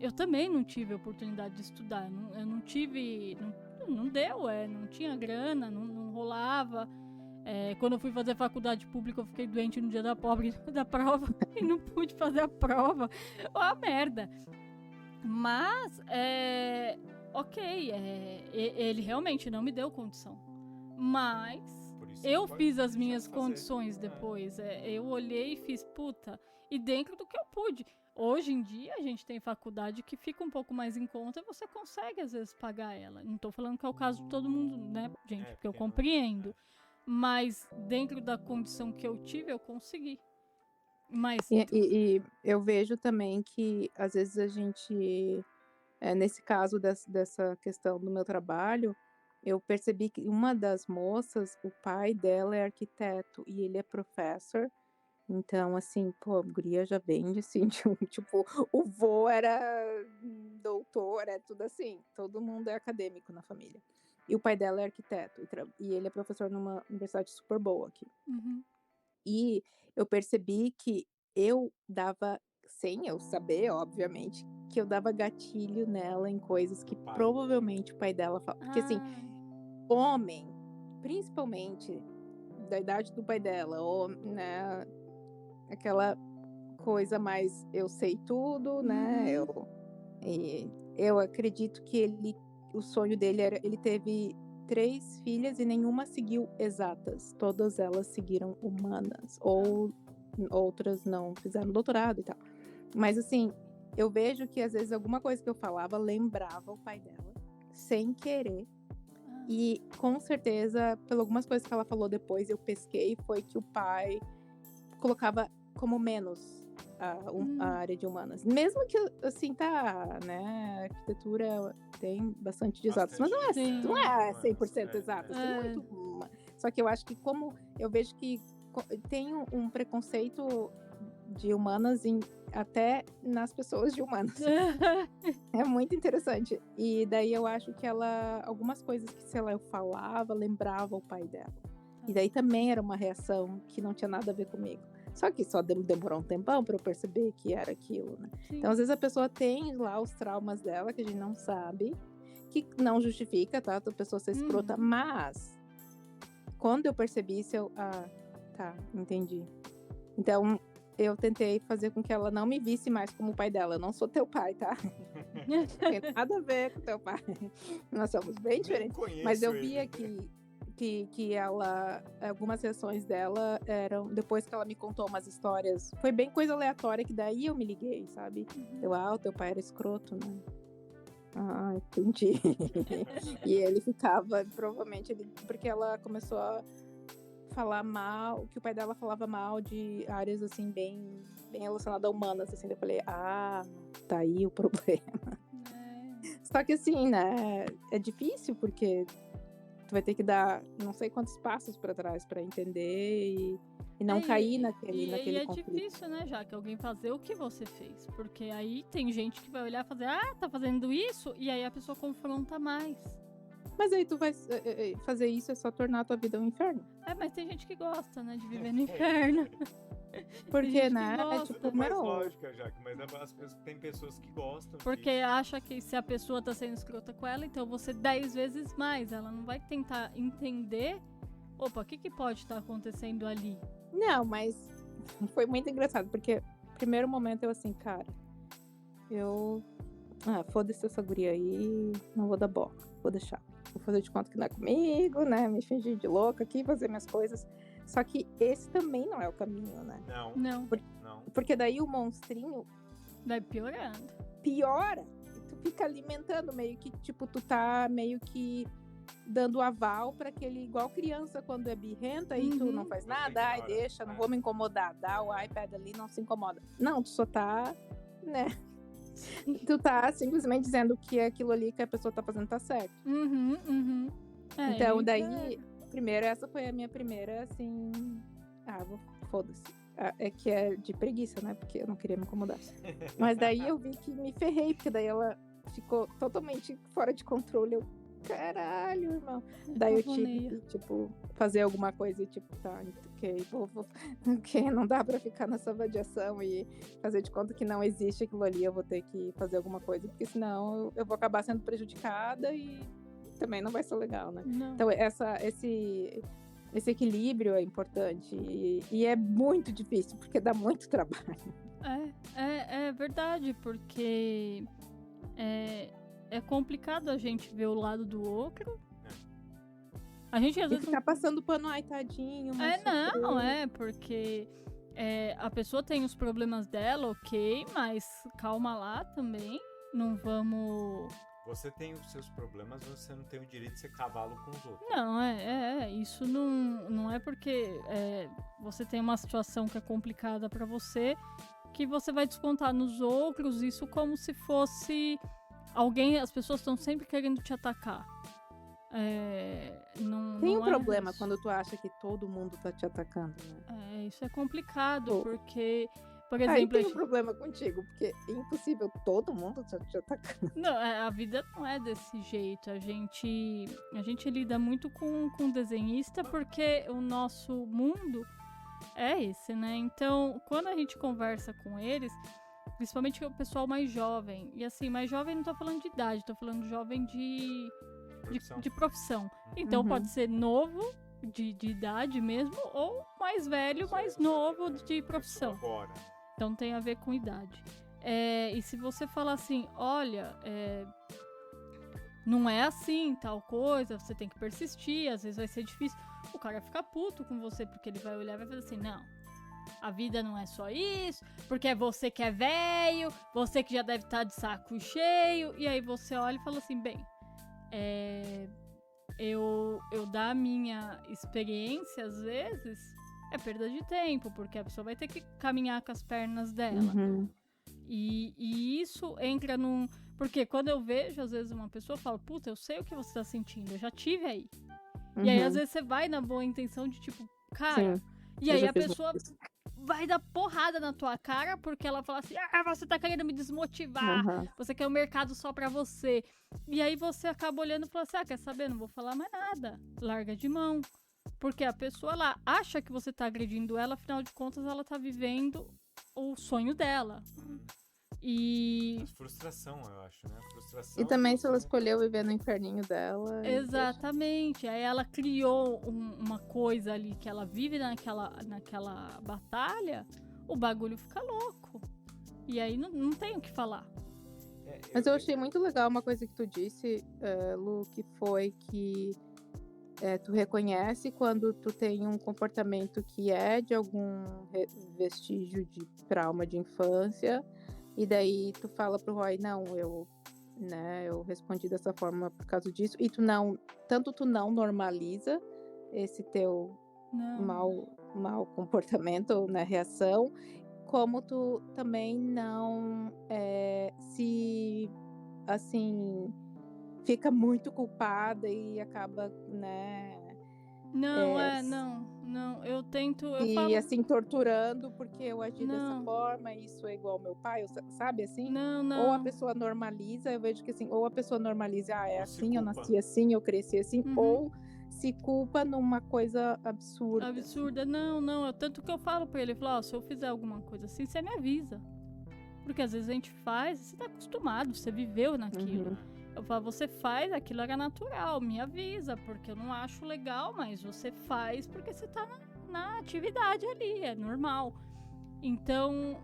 Eu também não tive oportunidade de estudar. Eu não tive... Não deu, não tinha grana, não rolava. Quando eu fui fazer faculdade pública, eu fiquei doente no dia da prova e não pude fazer a prova. Ó, a merda. Mas, ok, ele realmente não me deu condição. Mas eu fiz as minhas condições depois. Eu olhei e fiz, puta, e dentro do que eu pude. Hoje em dia, a gente tem faculdade que fica um pouco mais em conta e você consegue, às vezes, pagar ela. Não tô falando que é o caso de todo mundo, né, gente? Porque eu compreendo. Mas dentro da condição que eu tive, eu consegui. Mas... E eu vejo também que, às vezes, a gente... nesse caso dessa questão do meu trabalho, eu percebi que uma das moças, o pai dela é arquiteto e ele é professor. Então, assim, pô, a guria já vem assim, tipo, o vô era doutor, é tudo assim. Todo mundo é acadêmico na família. E o pai dela é arquiteto e ele é professor numa universidade super boa aqui. Uhum. E eu percebi que eu dava, sem eu saber, obviamente, que eu dava gatilho nela em coisas que provavelmente o pai dela fala. Porque, assim, homem, principalmente da idade do pai dela, ou, né, aquela coisa mais eu sei tudo, né, eu acredito que o sonho dele era, ele teve 3 filhas e nenhuma seguiu exatas, todas elas seguiram humanas, ou outras não fizeram doutorado e tal. Mas assim, eu vejo que às vezes alguma coisa que eu falava lembrava o pai dela, sem querer. E com certeza, por algumas coisas que ela falou depois, eu pesquei, foi que o pai colocava como menos a área de humanas. Mesmo que, assim, tá, né, a arquitetura tem bastante de exatas, mas não é 100% exatas, tem muito... Só que eu acho que como eu vejo que tem um preconceito de humanas até nas pessoas de humanas. É muito interessante. E daí eu acho que algumas coisas que, sei lá, eu falava, lembrava o pai dela. E daí também era uma reação que não tinha nada a ver comigo. Só que só demorou um tempão para eu perceber que era aquilo, né? Então, às vezes a pessoa tem lá os traumas dela, que a gente não sabe, que não justifica, tá? A pessoa ser escrota, mas quando eu percebi isso, tá, entendi. Então, eu tentei fazer com que ela não me visse mais como o pai dela. Eu não sou teu pai, tá? Não tem nada a ver com teu pai. Nós somos bem diferentes. Mas eu via que ela, algumas sessões dela eram, depois que ela me contou umas histórias, foi bem coisa aleatória, que daí eu me liguei, sabe? O teu pai era escroto, né? Ah, entendi. E ele ficava, provavelmente, porque ela começou a falar mal, que o pai dela falava mal de áreas, assim, bem relacionadas a humanas, assim. Eu falei, tá aí o problema. Só que, assim, né, é difícil, porque tu vai ter que dar não sei quantos passos para trás para entender e não cair naquele conflito. É difícil, né, já que alguém fazer o que você fez, porque aí tem gente que vai olhar e fazer, tá fazendo isso, e aí a pessoa confronta mais. Mas aí tu vai fazer isso, é só tornar a tua vida um inferno. Mas tem gente que gosta, né, de viver no inferno. Porque, né, é tipo... mais lógica, Jaque, mas tem pessoas que gostam. Porque acha que se a pessoa tá sendo escrota com ela, então você 10 vezes mais. Ela não vai tentar entender, opa, o que pode estar acontecendo ali? Não, mas foi muito engraçado, porque primeiro momento eu assim, cara, foda-se essa guria aí, não vou dar bola, vou deixar. Vou fazer de conta que não é comigo, né, me fingir de louca aqui, fazer minhas coisas. Só que esse também não é o caminho, né? Não. Porque daí o monstrinho... vai piorando. Piora. E tu fica alimentando, meio que, tipo, tu tá meio que dando aval pra aquele... Igual criança quando é birrenta e tu não faz nada. Deixa, não vou me incomodar. Dá o iPad ali, não se incomoda. Não, tu só tá, né? Tu tá simplesmente dizendo que aquilo ali que a pessoa tá fazendo tá certo. Então, daí... Primeiro, essa foi a minha primeira, assim... foda-se. É que é de preguiça, né? Porque eu não queria me incomodar. Mas daí eu vi que me ferrei, porque daí ela ficou totalmente fora de controle. Eu, caralho, irmão. Daí eu tive que, tipo, fazer alguma coisa e, tipo, tá, ok, não dá pra ficar nessa vadiação e fazer de conta que não existe aquilo ali. Eu vou ter que fazer alguma coisa, porque senão eu vou acabar sendo prejudicada e também não vai ser legal, né? Não. Então, esse equilíbrio é importante e é muito difícil, porque dá muito trabalho. É verdade, porque é complicado a gente ver o lado do outro. A gente às vezes ficar passando pano, ai, tadinho. Porque a pessoa tem os problemas dela, ok, mas calma lá também. Não vamos... Você tem os seus problemas, você não tem o direito de ser cavalo com os outros. Não, isso não é porque você tem uma situação que é complicada pra você que você vai descontar nos outros, isso como se fosse alguém, as pessoas estão sempre querendo te atacar. Tem um problema quando tu acha que todo mundo tá te atacando, né? Isso é complicado, porque, por exemplo... Aí tem um problema contigo, porque é impossível todo mundo tá te atacando. Não, a vida não é desse jeito. A gente lida muito com desenhista porque o nosso mundo é esse, né? Então, quando a gente conversa com eles, principalmente o pessoal mais jovem, e assim, mais jovem não tô falando de idade, tô falando de jovem de profissão. Então pode ser novo, de idade mesmo, ou mais velho, mais novo de profissão. Agora. Então tem a ver com idade. E se você falar assim, olha, não é assim, tal coisa, você tem que persistir, às vezes vai ser difícil, o cara fica puto com você, porque ele vai olhar e vai fazer assim, não, a vida não é só isso, porque é você que é velho, você que já deve estar de saco cheio, e aí você olha e fala assim, bem, eu da minha experiência, às vezes, é perda de tempo, porque a pessoa vai ter que caminhar com as pernas dela. E isso entra num... Porque quando eu vejo, às vezes, uma pessoa fala, puta, eu sei o que você tá sentindo, eu já tive aí. E aí, às vezes, você vai na boa intenção de, tipo, cara... Sim, e aí a pessoa vai dar porrada na tua cara porque ela fala assim, você tá querendo me desmotivar, você quer um mercado só pra você. E aí você acaba olhando e fala assim, quer saber, não vou falar mais nada, larga de mão. Porque a pessoa lá acha que você tá agredindo ela, afinal de contas ela tá vivendo o sonho dela. E... frustração, eu acho, né? Frustração. E também se ela escolheu viver no inferninho dela. Exatamente. Aí ela criou uma coisa ali que ela vive naquela batalha, o bagulho fica louco. E aí não tem o que falar. Mas eu achei muito legal uma coisa que tu disse, Lu, que foi que tu reconhece quando tu tem um comportamento que é de algum vestígio de trauma de infância, e daí tu fala pro Roy, não, eu respondi dessa forma por causa disso, e tu não normaliza esse teu mau comportamento, né, reação, como tu também não se, assim, fica muito culpada e acaba, né... Não, eu tento... assim, torturando porque eu agi dessa forma, isso é igual ao meu pai, sabe, assim? Não. Ou a pessoa normaliza, eu vejo que assim, ou a pessoa normaliza, é assim, eu nasci assim, eu cresci assim, ou se culpa numa coisa absurda. Absurda, não, tanto que eu falo pra ele, se eu fizer alguma coisa assim, você me avisa. Porque às vezes a gente faz, você tá acostumado, você viveu naquilo. Eu falo, você faz, aquilo era natural, me avisa, porque eu não acho legal, mas você faz porque você tá na atividade ali, é normal. Então,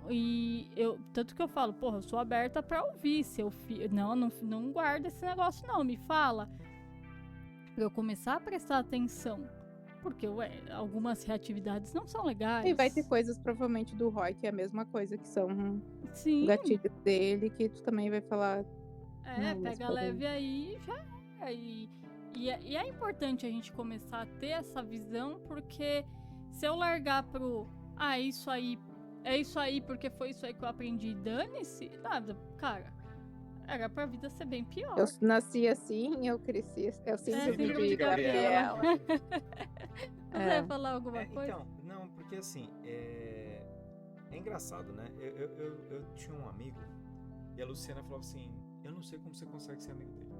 tanto que eu falo, eu sou aberta pra ouvir, se eu não guarda esse negócio não, me fala. Pra eu começar a prestar atenção, porque algumas reatividades não são legais. E vai ter coisas, provavelmente, do Roy, que é a mesma coisa, que são gatilhos dele, que tu também vai falar... pega leve aí, já é. E é importante a gente começar a ter essa visão, porque se eu largar pro é isso aí porque foi isso aí que eu aprendi, dane-se, nada, cara, era pra vida ser bem pior. Eu nasci assim, eu cresci, eu síndrome de Gabriela. Você vai falar alguma coisa? Então, não, porque assim, é engraçado, né? Eu tinha um amigo e a Luciana falava assim, eu não sei como você consegue ser amigo dele.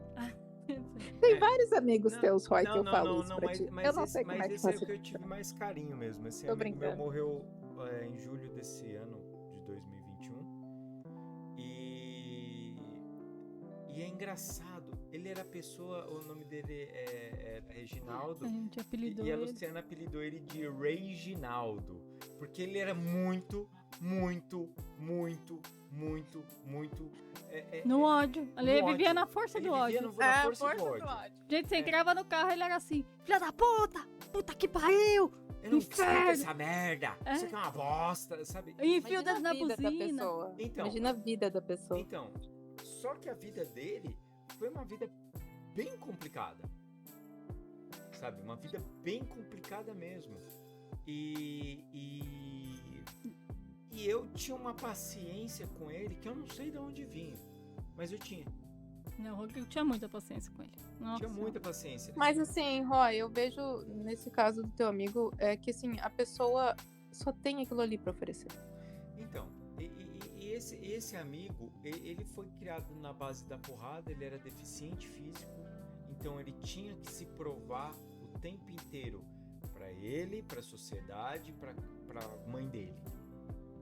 Tem vários amigos teus, Roy, que eu falo isso pra ti. Mas eu não sei como é que esse é o que eu tive mais carinho mesmo. Esse amigo meu morreu em julho desse ano, de 2021. E é engraçado, ele era a pessoa, o nome dele é Reginaldo. A gente apelidou e a Luciana apelidou ele de Reginaldo. Porque ele era muito No ódio. Ele vivia na força do ódio. Na força do ódio. Gente, você entrava no carro e ele era assim: filha da puta! Puta que pariu! Eu não sei essa merda! Isso aqui é uma bosta, sabe? E enfio o dedo na buzina. Então, imagina a vida da pessoa. Então, só que a vida dele foi uma vida bem complicada. Sabe? Uma vida bem complicada mesmo. E eu tinha uma paciência com ele que eu não sei de onde vinha. Mas eu tinha. Não, o Rodrigo tinha muita paciência com ele. Nossa. Tinha muita paciência. Mas assim, Roy, eu vejo nesse caso do teu amigo que assim, a pessoa só tem aquilo ali pra oferecer. Então, esse amigo, ele foi criado na base da porrada, ele era deficiente físico, então ele tinha que se provar o tempo inteiro pra ele, pra sociedade, pra mãe dele.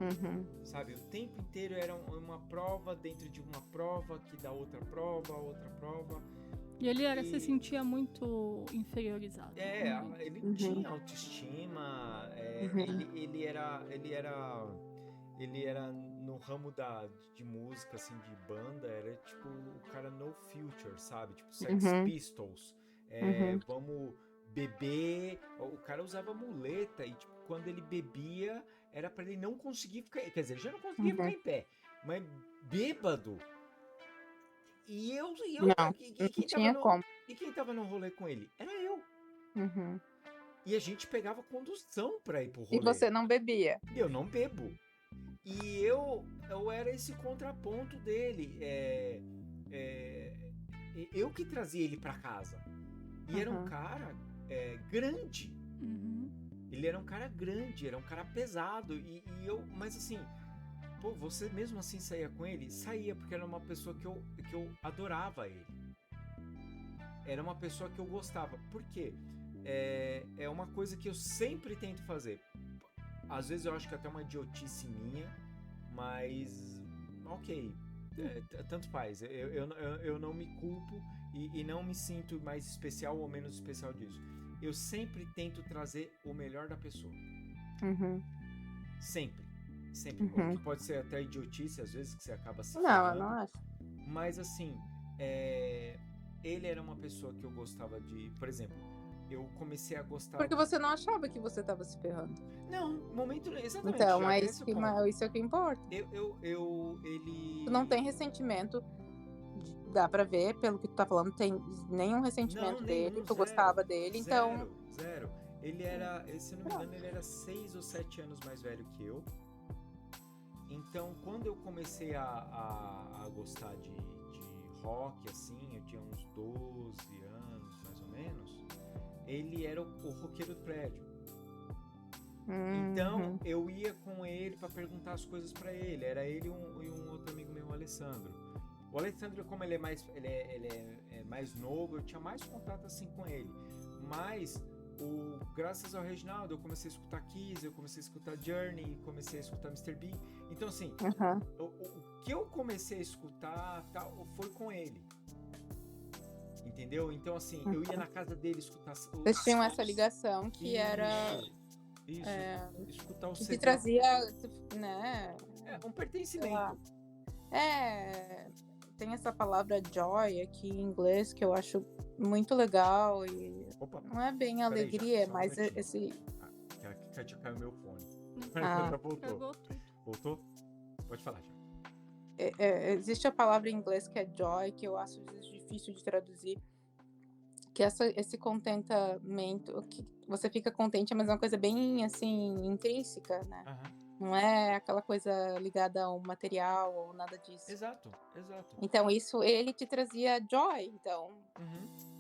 Uhum. Sabe, o tempo inteiro era uma prova dentro de uma prova, que dá outra prova. E ele se sentia muito inferiorizado. Ele não tinha autoestima, ele era no ramo de música, assim, de banda, era tipo o cara no future, sabe? Tipo Sex Pistols, vamos beber, o cara usava muleta e tipo, quando ele bebia era pra ele não conseguir ficar, quer dizer, ele já não conseguia ficar em pé, mas bêbado. E eu não tinha como. E quem tava no rolê com ele? Era eu. Uhum. E a gente pegava condução pra ir pro rolê. E você não bebia? Eu não bebo. E eu era esse contraponto dele. Eu que trazia ele pra casa. E era um cara grande. Ele era um cara grande, era um cara pesado. Mas assim, pô, você mesmo assim saía com ele? Saía, porque era uma pessoa que eu adorava ele. Era uma pessoa que eu gostava. Por quê? É uma coisa que eu sempre tento fazer. Às vezes eu acho que é até uma idiotice minha, mas ok, tanto faz. Eu não me culpo e não me sinto mais especial ou menos especial disso. Eu sempre tento trazer o melhor da pessoa. Sempre. Pode ser até idiotice, às vezes, que você acaba se ferrando. Não, eu não acho. Mas assim, ele era uma pessoa que eu gostava de... Por exemplo, eu comecei a gostar... Porque você não achava que você estava se ferrando. Não, momento... Exatamente. Então, isso é o que importa. Ele... Tu não tem ressentimento... Dá pra ver, pelo que tu tá falando, tem nenhum ressentimento dele, tu gostava dele, então... Zero. Ele era, se não me engano, ele era 6 ou 7 anos mais velho que eu. Então, quando eu comecei a gostar de rock, assim, eu tinha uns 12 anos, mais ou menos, ele era o roqueiro do prédio. Então, eu ia com ele pra perguntar as coisas pra ele. Era ele e um outro amigo meu, o Alessandro. O Alessandro, como ele é mais novo, eu tinha mais contato assim com ele. Mas, graças ao Reginaldo, eu comecei a escutar Kiss, eu comecei a escutar Journey, comecei a escutar Mr. Big. Então, assim, o que eu comecei a escutar foi com ele. Entendeu? Então, assim, eu ia na casa dele escutar... Vocês tinham essa ligação que era... Isso, escutar o que CD. trazia, né... um pertencimento. Tem essa palavra joy aqui em inglês que eu acho muito legal e não é bem alegria, mas esse... Já caiu meu fone. Voltou? Pode falar, já. Existe a palavra em inglês que é joy, que eu acho difícil de traduzir, que esse contentamento, que você fica contente, mas é uma coisa bem, assim, intrínseca, né? Não é aquela coisa ligada ao material ou nada disso. Exato. Então, isso, ele te trazia joy. Então,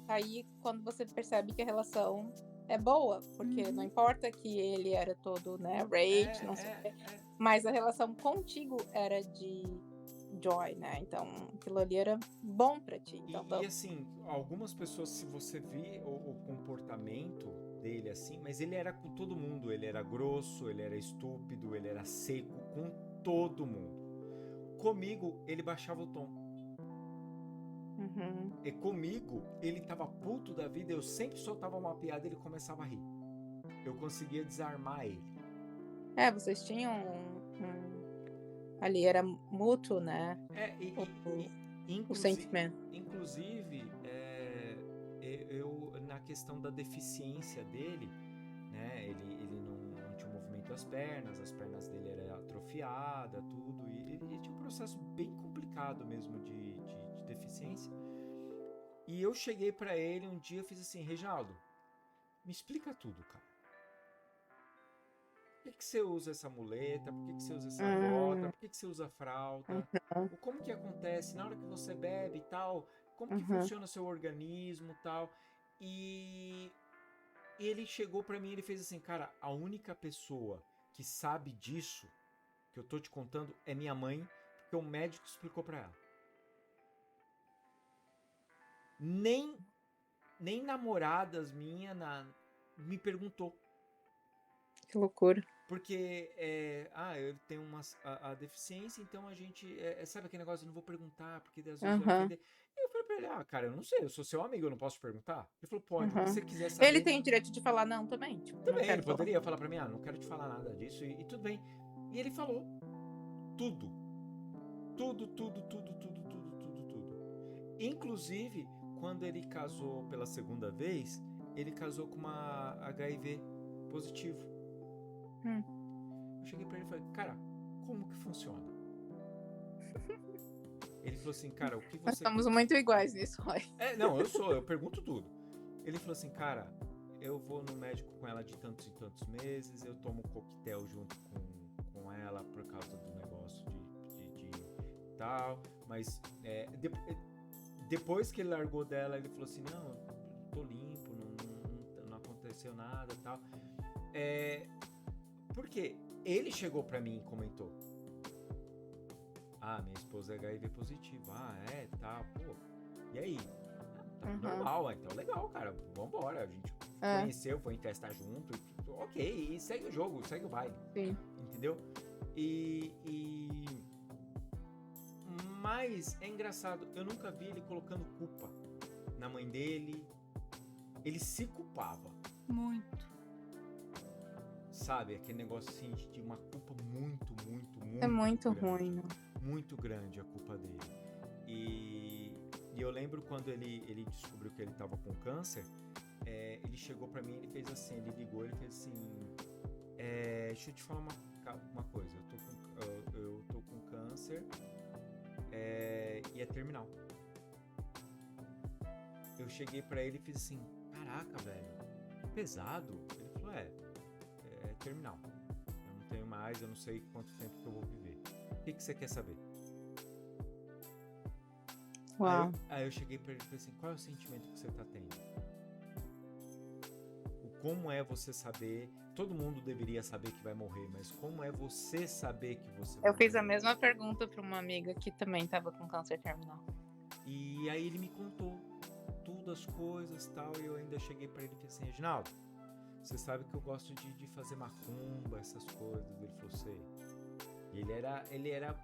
aí quando você percebe que a relação é boa, porque não importa que ele era todo, né, rage, não sei o quê, mas a relação contigo era de joy, né? Então, aquilo ali era bom pra ti. Então, e assim, algumas pessoas, se você vê o comportamento dele assim, mas ele era com todo mundo, ele era grosso, ele era estúpido, ele era seco com todo mundo. Comigo, ele baixava o tom. E comigo, ele tava puto da vida, eu sempre soltava uma piada e ele começava a rir. Eu conseguia desarmar ele. Vocês tinham ali era mútuo, né? O sentimento. Inclusive, eu, na questão da deficiência dele, né? Ele não tinha movimento das pernas, as pernas dele eram atrofiadas, tudo, e ele tinha um processo bem complicado mesmo de deficiência. E eu cheguei pra ele um dia e fiz assim: Reginaldo, me explica tudo, cara. Por que você usa essa muleta? Por que você usa essa bota? Por que você usa fralda? Como que acontece na hora que você bebe e tal? Como que funciona o seu organismo e tal? E ele chegou pra mim e ele fez assim: cara, a única pessoa que sabe disso que eu tô te contando é minha mãe, porque o médico explicou pra ela. Nem namoradas minhas me perguntou. Que loucura. Porque, eu tenho a deficiência, então a gente, sabe aquele negócio, eu não vou perguntar, porque às vezes vai ofender. Eu falei pra ele: cara, eu não sei, eu sou seu amigo, eu não posso te perguntar? Ele falou: pode, se você quiser saber... Ele tem o direito de falar não também? Tipo, também, ele poderia falar pra mim: não quero te falar nada disso, e tudo bem. E ele falou tudo. Tudo. Inclusive, quando ele casou pela segunda vez, ele casou com uma HIV positivo. Eu cheguei pra ele e falei: cara, como que funciona? Ele falou assim: cara, o que você... Nós somos muito iguais nisso, Roy. Não, eu pergunto tudo. Ele falou assim: cara, eu vou no médico com ela de tantos e tantos meses, eu tomo coquetel junto com ela por causa do negócio de tal, mas depois que ele largou dela, ele falou assim: não, tô limpo, não aconteceu nada, tal. Porque ele chegou pra mim e comentou: minha esposa é HIV positiva. Tá, pô, e aí? Tá normal, então legal, cara, vambora, a gente conheceu, foi em festa junto, ok, e segue o jogo, segue o baile. Sim. Entendeu? Mas é engraçado, eu nunca vi ele colocando culpa na mãe dele. Ele se culpava. Muito. Sabe, aquele negócio assim de uma culpa muito É muito grande. ruim, né? Muito grande a culpa dele. E eu lembro quando ele descobriu que ele tava com câncer, ele chegou pra mim, ele fez assim, ele ligou, ele fez assim: deixa eu te falar uma coisa, eu tô com câncer, e é terminal. Eu cheguei pra ele e fiz assim: caraca, velho, pesado. Ele falou: é terminal, eu não tenho mais, eu não sei quanto tempo que eu vou viver. O que você quer saber? Uau. Aí eu cheguei pra ele e falei assim: qual é o sentimento que você tá tendo? Como é você saber? Todo mundo deveria saber que vai morrer, mas como é você saber que você vai morrer? Eu fiz a mesma pergunta pra uma amiga que também tava com câncer terminal. E aí ele me contou tudo, as coisas e tal, e eu ainda cheguei pra ele e falei assim: Reginaldo, você sabe que eu gosto de fazer macumba, essas coisas. Ele falou: sei. E ele era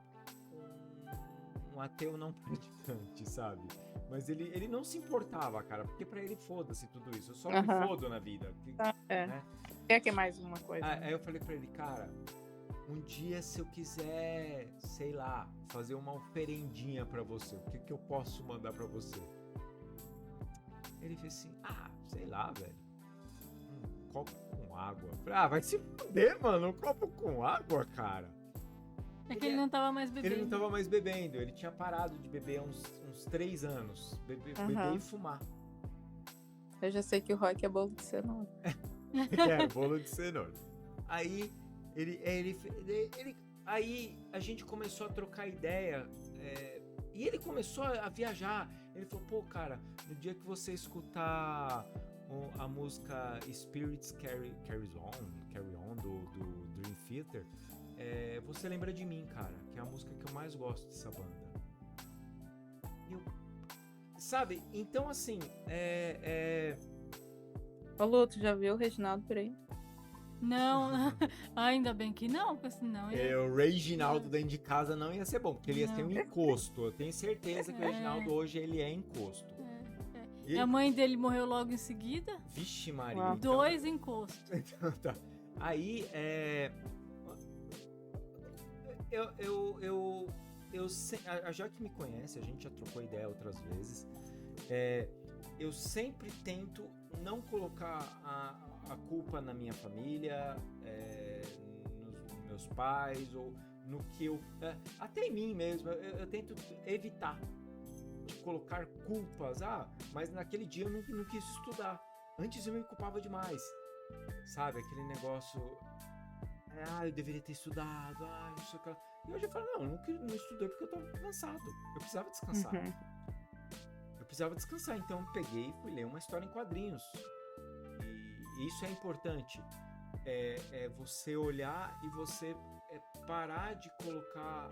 um ateu não praticante, sabe? Mas ele não se importava, cara, porque pra ele foda-se tudo isso. Eu só me fodo na vida. Né? Quer que é mais uma coisa? Aí eu falei pra ele: cara, um dia se eu quiser, sei lá, fazer uma oferendinha pra você, o que eu posso mandar pra você? Ele fez assim: sei lá, velho, um copo com água. Eu falei: vai se fuder, mano, um copo com água, cara. É que ele não tava mais bebendo. Ele não tava mais bebendo, ele tinha parado de beber há uns 3 anos. Beber e fumar. Eu já sei que o Rock é bolo de cenoura. Bolo de cenoura. Aí aí a gente começou a trocar ideia, e ele começou a viajar. Ele falou: pô, cara, no dia que você escutar a música Spirits Carry On do Dream Theater, você lembra de mim, cara, que é a música que eu mais gosto dessa banda. Sabe? Então, assim, Ô, Lu, tu já viu o Reginaldo por aí? Não, ainda bem que não, porque senão... O Reginaldo dentro de casa não ia ser bom, porque ele ia ter um encosto. Eu tenho certeza que o Reginaldo hoje ele é encosto. E a mãe dele morreu logo em seguida. Vixe Maria. Então... 2 encostos. Então, tá. Aí, a Jaque me conhece, a gente já trocou ideia outras vezes. Eu sempre tento não colocar a culpa na minha família, nos meus pais, ou no que eu... até em mim mesmo, eu tento evitar de colocar culpas. Mas naquele dia eu não quis estudar. Antes eu me culpava demais. Sabe, aquele negócio... eu deveria ter estudado, não sei o que lá. E hoje eu falo, não estudei porque eu tô cansado. Eu precisava descansar. Eu precisava descansar, então eu peguei e fui ler uma história em quadrinhos. E isso é importante. Você olhar e você parar de colocar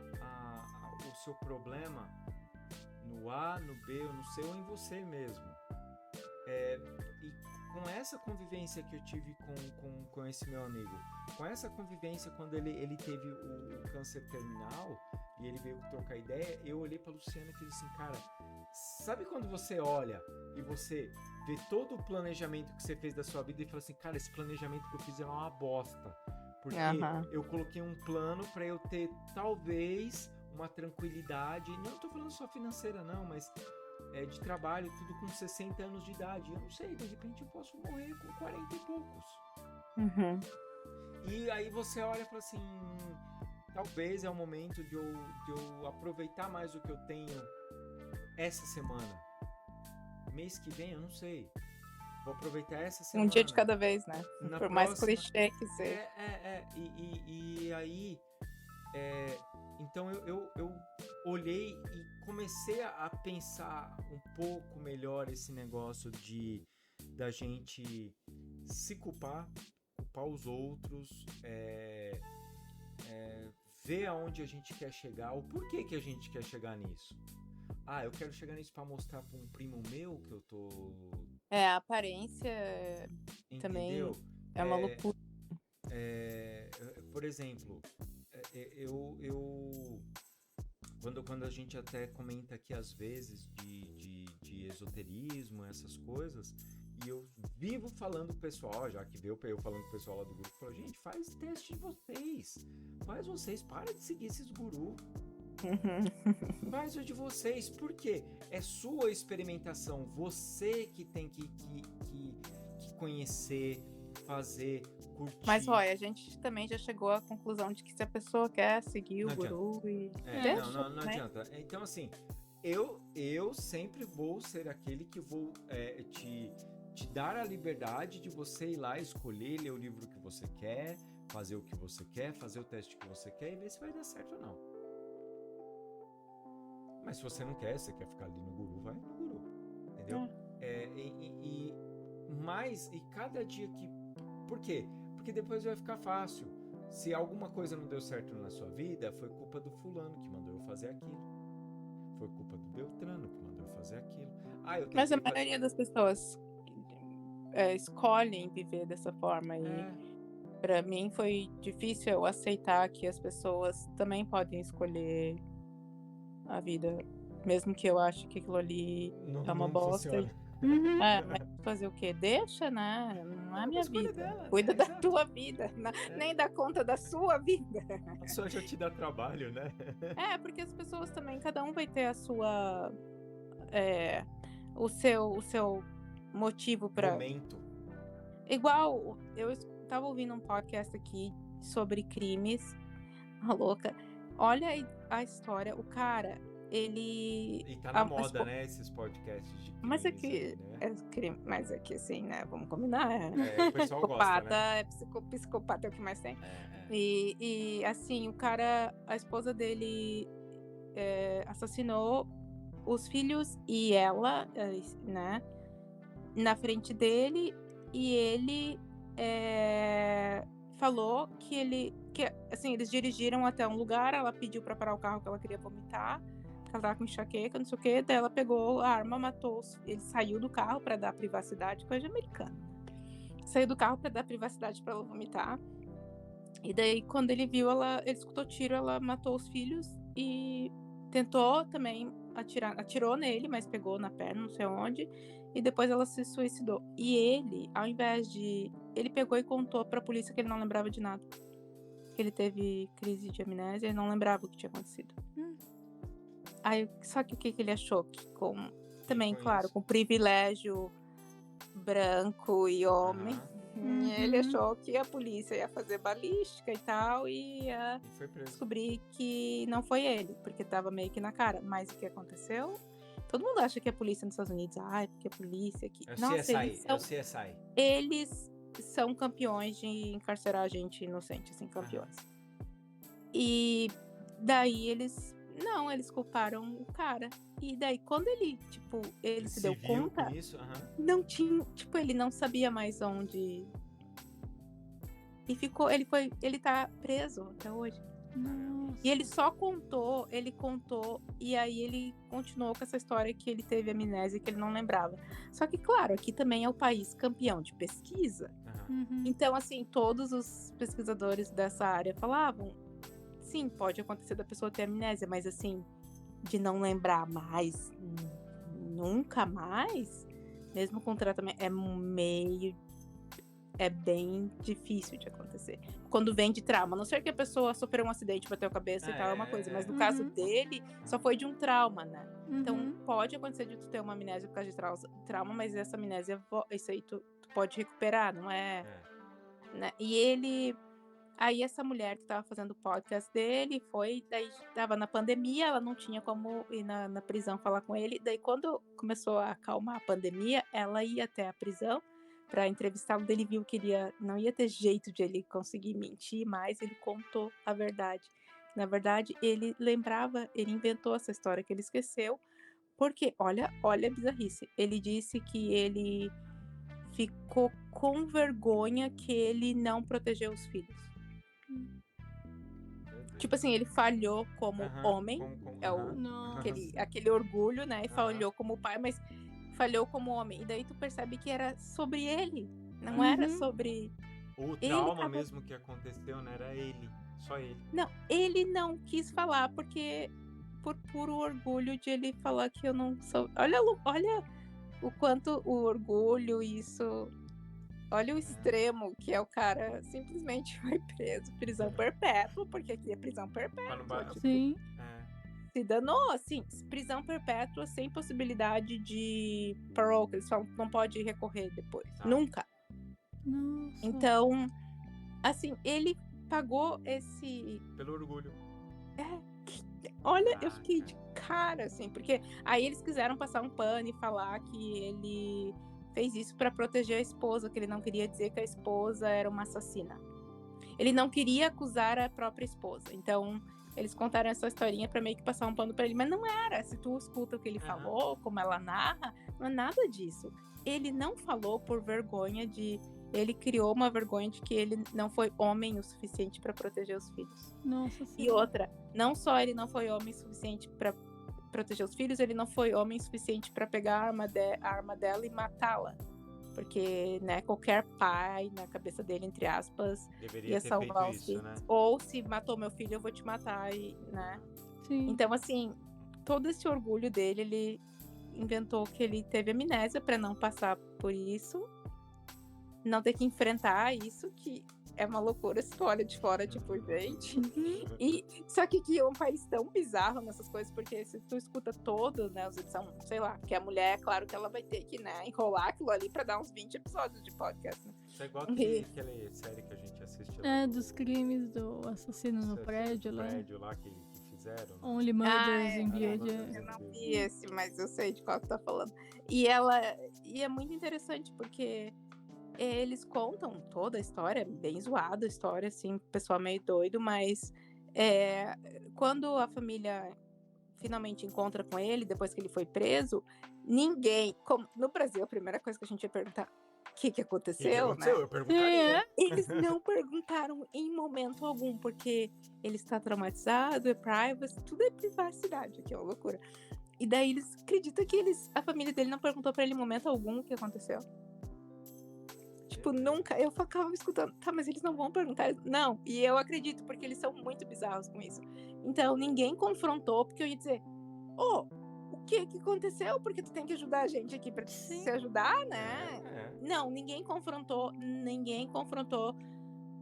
o seu problema no A, no B, ou no C, ou em você mesmo. E com essa convivência que eu tive com esse meu amigo, com essa convivência quando ele teve o câncer terminal e ele veio trocar ideia, eu olhei pra Luciana e fiz assim, cara, sabe quando você olha e você vê todo o planejamento que você fez da sua vida e fala assim, cara, esse planejamento que eu fiz é uma bosta, porque eu coloquei um plano pra eu ter talvez uma tranquilidade, não tô falando só financeira não, mas de trabalho, tudo com 60 anos de idade. Eu não sei, de repente eu posso morrer com 40 e poucos. E aí você olha e fala assim, talvez é o momento de eu aproveitar mais o que eu tenho essa semana. Mês que vem, eu não sei. Vou aproveitar essa semana. Um dia de cada vez, né? Por mais clichê que seja. E aí... Então eu olhei e comecei a pensar um pouco melhor esse negócio da gente se culpar os outros, ver aonde a gente quer chegar, o porquê que a gente quer chegar nisso. Eu quero chegar nisso pra mostrar pra um primo meu que eu tô... A aparência também é uma loucura. Por exemplo... Quando a gente até comenta aqui às vezes de esoterismo, essas coisas, e eu vivo falando pro pessoal, já que veio eu falando pro pessoal lá do grupo, falou, gente, faz teste de vocês, para de seguir esses gurus. Faz o de vocês, porque é sua experimentação, você que tem que conhecer, fazer, curtir. Mas, Roy, a gente também já chegou à conclusão de que se a pessoa quer seguir o guru e... Não adianta. Então, assim, eu sempre vou ser aquele que vou te dar a liberdade de você ir lá, escolher, ler o livro que você quer, fazer o que você quer, fazer o teste que você quer e ver se vai dar certo ou não. Mas se você não quer, você quer ficar ali no guru, vai no guru. Entendeu? Mas, e cada dia que... Por quê? Porque depois vai ficar fácil. Se alguma coisa não deu certo na sua vida, foi culpa do fulano que mandou eu fazer aquilo. Foi culpa do Beltrano que mandou eu fazer aquilo. Mas a maioria das pessoas escolhem viver dessa forma. E pra mim foi difícil eu aceitar que as pessoas também podem escolher a vida. Mesmo que eu ache que aquilo ali é uma bosta. Mas fazer o quê? Deixa, né? Não é minha vida. Dela, cuida da tua vida, nem dá conta da sua vida. A sua já te dá trabalho, né? Porque as pessoas também, cada um vai ter a sua... o seu motivo pra... Momento. Igual, eu estava ouvindo um podcast aqui sobre crimes. A louca. Olha a história, o cara... Ele... E tá na moda, né? Esses podcasts de crimes. Mas aqui, né? Mas aqui, assim, né? Vamos combinar. O pessoal gosta, né? Psicopata é o que mais tem. E, assim, o cara... A esposa dele assassinou os filhos e ela, né? Na frente dele. E ele falou que assim, eles dirigiram até um lugar. Ela pediu pra parar o carro que ela queria vomitar. Ela tava com enxaqueca, não sei o que, daí ela pegou a arma, matou, ele saiu do carro pra dar privacidade, coisa americana. Saiu do carro pra dar privacidade pra ela vomitar, e daí quando ele viu, ele escutou tiro, ela matou os filhos e tentou também atirou nele, mas pegou na perna, não sei onde, e depois ela se suicidou. E ele, ao invés de... Ele pegou e contou pra polícia que ele não lembrava de nada. que ele teve crise de amnésia e não lembrava o que tinha acontecido. Aí, só que o que ele achou? Que também, claro, com privilégio branco e homem, ele achou que a polícia ia fazer balística e tal, e ia descobrir que não foi ele, porque tava meio que na cara. Mas o que aconteceu? Todo mundo acha que a polícia nos Estados Unidos, porque a polícia aqui... CSI. Eles são campeões de encarcerar gente inocente, assim, campeões. E daí eles culparam o cara. E daí, quando ele se deu conta, não tinha, ele não sabia mais onde. E ele tá preso até hoje. Nossa. E ele só contou, e aí ele continuou com essa história que ele teve amnésia, que ele não lembrava. Só que, claro, aqui também é o país campeão de pesquisa. Então, assim, todos os pesquisadores dessa área falavam, sim, pode acontecer da pessoa ter amnésia, mas assim, de não lembrar mais, nunca mais, mesmo com tratamento, é bem difícil de acontecer. Quando vem de trauma, a não ser que a pessoa sofreu um acidente, bateu a cabeça e tal, é uma coisa, mas no caso dele, só foi de um trauma, né? Então, pode acontecer de tu ter uma amnésia por causa de trauma, mas essa amnésia, isso aí tu pode recuperar, não é? Né? E aí essa mulher que tava fazendo o podcast dele daí tava na pandemia, ela não tinha como ir na prisão falar com ele, daí quando começou a acalmar a pandemia, ela ia até a prisão pra entrevistá-lo, daí ele viu que não ia ter jeito de ele conseguir mentir, mas ele contou a verdade. Na verdade, ele inventou essa história que ele esqueceu, porque, olha a bizarrice, ele disse que ele ficou com vergonha que ele não protegeu os filhos. Tipo assim, ele falhou como homem, aquele orgulho, né? E falhou como pai, mas falhou como homem. E daí tu percebe que era sobre ele, não era sobre... O trauma mesmo que aconteceu, né? Era ele, só ele. Não, ele não quis falar, porque por puro orgulho de ele falar que eu não sou... Olha o quanto o orgulho, isso... Olha o extremo que é, o cara simplesmente foi preso, prisão perpétua, porque aqui é prisão perpétua. Sim. Se danou, assim, prisão perpétua sem possibilidade de parole, que eles falam que não pode recorrer depois. Nunca. Nossa. Então, assim, ele pagou esse... Pelo orgulho. Olha, eu fiquei de cara, assim, porque aí eles quiseram passar um pano e falar que ele... fez isso para proteger a esposa, que ele não queria dizer que a esposa era uma assassina. Ele não queria acusar a própria esposa. Então, eles contaram essa historinha para meio que passar um pano para ele, mas não era. Se tu escuta o que ele falou, como ela narra, não é nada disso. Ele não falou por vergonha de... Ele criou uma vergonha de que ele não foi homem o suficiente para proteger os filhos. Nossa, sim. E outra, não só ele não foi homem o suficiente para proteger os filhos, ele não foi homem suficiente para pegar a arma dela e matá-la, porque, né, qualquer pai na cabeça dele, entre aspas, ia salvar os filhos, né? Ou se matou meu filho, eu vou te matar, né? Sim. Então, assim, todo esse orgulho dele, ele inventou que ele teve amnésia para não passar por isso, não ter que enfrentar isso, que é uma loucura se tu olha de fora, tipo, gente. E só que aqui é um país tão bizarro nessas coisas, porque se tu escuta todos, né, os edição, sei lá, porque a mulher, claro que ela vai ter que, né, enrolar aquilo ali pra dar uns 20 episódios de podcast, né? Isso é igual aquela série que a gente assiste lá. Dos crimes do assassino no prédio lá. prédio lá que fizeram. Né? Only Murders in Beauty. Eu não vi esse, mas eu sei de qual tu tá falando. E é muito interessante, porque eles contam toda a história, bem zoada a história, assim, pessoal meio doido, mas quando a família finalmente encontra com ele, depois que ele foi preso, ninguém, como no Brasil, a primeira coisa que a gente ia perguntar, o que aconteceu, né? Eu perguntaria. Eles não perguntaram em momento algum, porque ele está traumatizado, é privacy, tudo é privacidade, que é uma loucura. E daí eles acreditam que a família dele não perguntou pra ele em momento algum o que aconteceu. Tipo, nunca, eu ficava escutando, tá, mas eles não vão perguntar, não, e eu acredito, porque eles são muito bizarros com isso. Então, ninguém confrontou, porque eu ia dizer, o que aconteceu? Porque tu tem que ajudar a gente aqui pra se ajudar, né? Não, ninguém confrontou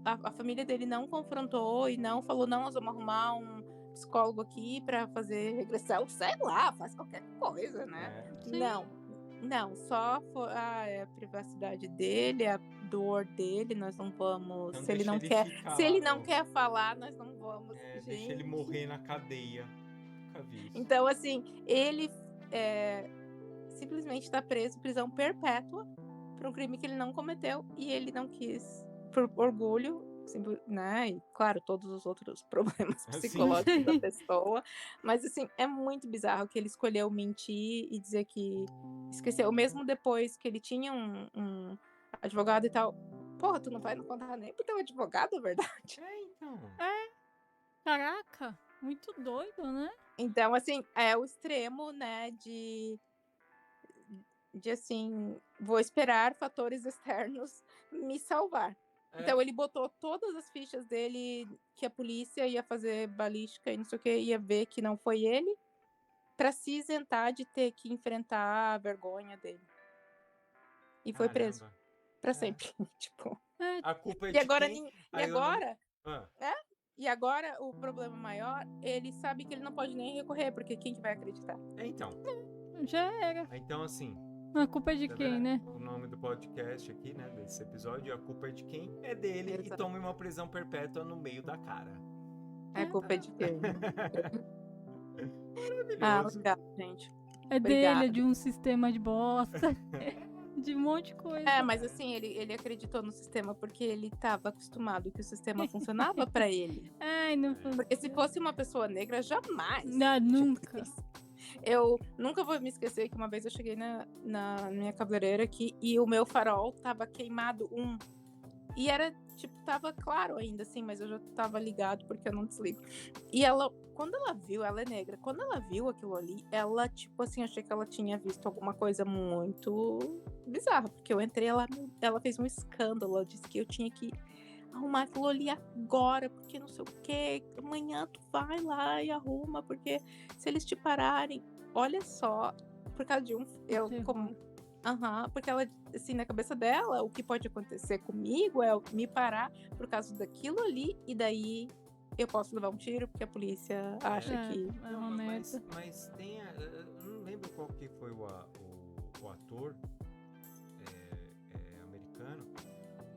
a família dele não confrontou e não falou, não, nós vamos arrumar um psicólogo aqui pra fazer regressão, sei lá, faz qualquer coisa, né? Não, só é a privacidade dele, a dor dele, nós não vamos. Então se ele não quer falar, nós não vamos. Deixa ele morrer na cadeia. Nunca vi isso. Então, assim, ele simplesmente tá preso, prisão perpétua, por um crime que ele não cometeu e ele não quis, por orgulho, né? E, claro, todos os outros problemas psicológicos da pessoa. Mas, assim, é muito bizarro que ele escolheu mentir e dizer que esqueceu. Mesmo depois que ele tinha um advogado e tal. Porra, tu não vai não contar nem pro teu advogado, a verdade? Então. Caraca, muito doido, né? Então, assim, é o extremo, né, de assim, vou esperar fatores externos me salvar. Então ele botou todas as fichas dele que a polícia ia fazer balística e não sei o que, ia ver que não foi ele, pra se isentar de ter que enfrentar a vergonha dele. E foi preso. Pra sempre. Tipo. A culpa é de agora, quem? E agora, o problema maior, ele sabe que ele não pode nem recorrer, porque quem que vai acreditar? Então. Já era. Então, assim... A culpa é de quem, né? O nome do podcast aqui, né, desse episódio, a culpa é de quem? É dele. E tome uma prisão perpétua no meio da cara. A culpa é de quem? Maravilhoso. Legal, gente. É dele, é de um sistema de bosta. De um monte de coisa. Mas assim, ele acreditou no sistema porque ele estava acostumado que o sistema funcionava pra ele. Ai, não foi. Porque se fosse uma pessoa negra, jamais. Não, nunca. Eu nunca vou me esquecer que uma vez eu cheguei na minha cabeleireira aqui e o meu farol tava queimado e era, tipo, tava claro ainda, assim, mas eu já tava ligado porque eu não desligo. E ela, quando ela viu, ela é negra, quando ela viu aquilo ali, ela, tipo assim, achei que ela tinha visto alguma coisa muito bizarra, porque eu entrei, ela fez um escândalo, ela disse que eu tinha que arrumar aquilo ali agora, porque não sei o que, amanhã tu vai lá e arruma, porque se eles te pararem, olha só, por causa de porque ela, assim, na cabeça dela, o que pode acontecer comigo é me parar por causa daquilo ali, e daí eu posso levar um tiro, porque a polícia acha que... É uma merda. Mas tem... Eu não lembro qual que foi o ator americano.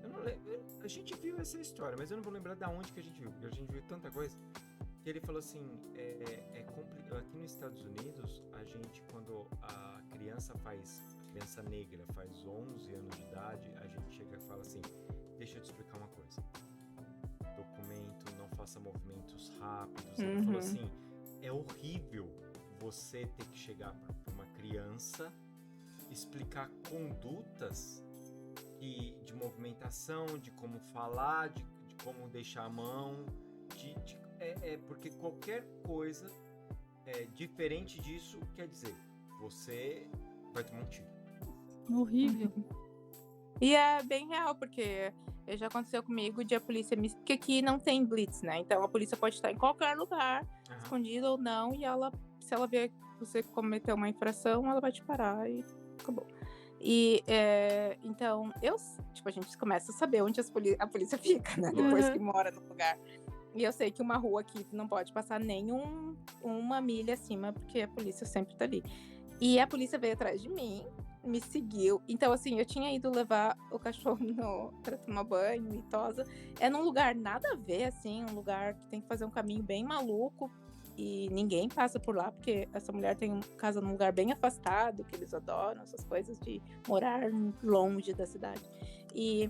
Eu não lembro. A gente viu essa história, mas eu não vou lembrar de onde que a gente viu, porque a gente viu tanta coisa. Que ele falou assim, complicado. Aqui nos Estados Unidos, a gente, quando a criança negra faz 11 anos de idade, a gente chega e fala assim, deixa eu te explicar uma coisa. Documento, não faça movimentos rápidos. Ele falou assim, é horrível você ter que chegar para uma criança, explicar condutas de movimentação, de como falar, de como deixar a mão, porque qualquer coisa diferente disso quer dizer, você vai tomar um tiro. Horrível. E é bem real, porque já aconteceu comigo de a polícia porque aqui não tem blitz, né? Então a polícia pode estar em qualquer lugar, escondida ou não, e se ela ver que você cometeu uma infração, ela vai te parar e acabou. E então, a gente começa a saber onde a polícia fica, né? Depois que mora no lugar. E eu sei que uma rua aqui não pode passar nem uma milha acima, porque a polícia sempre tá ali. E a polícia veio atrás de mim, me seguiu. Então, assim, eu tinha ido levar o cachorro pra tomar banho e tosa. É num lugar nada a ver, assim, um lugar que tem que fazer um caminho bem maluco. E ninguém passa por lá, porque essa mulher tem casa num lugar bem afastado, que eles adoram, essas coisas de morar longe da cidade. E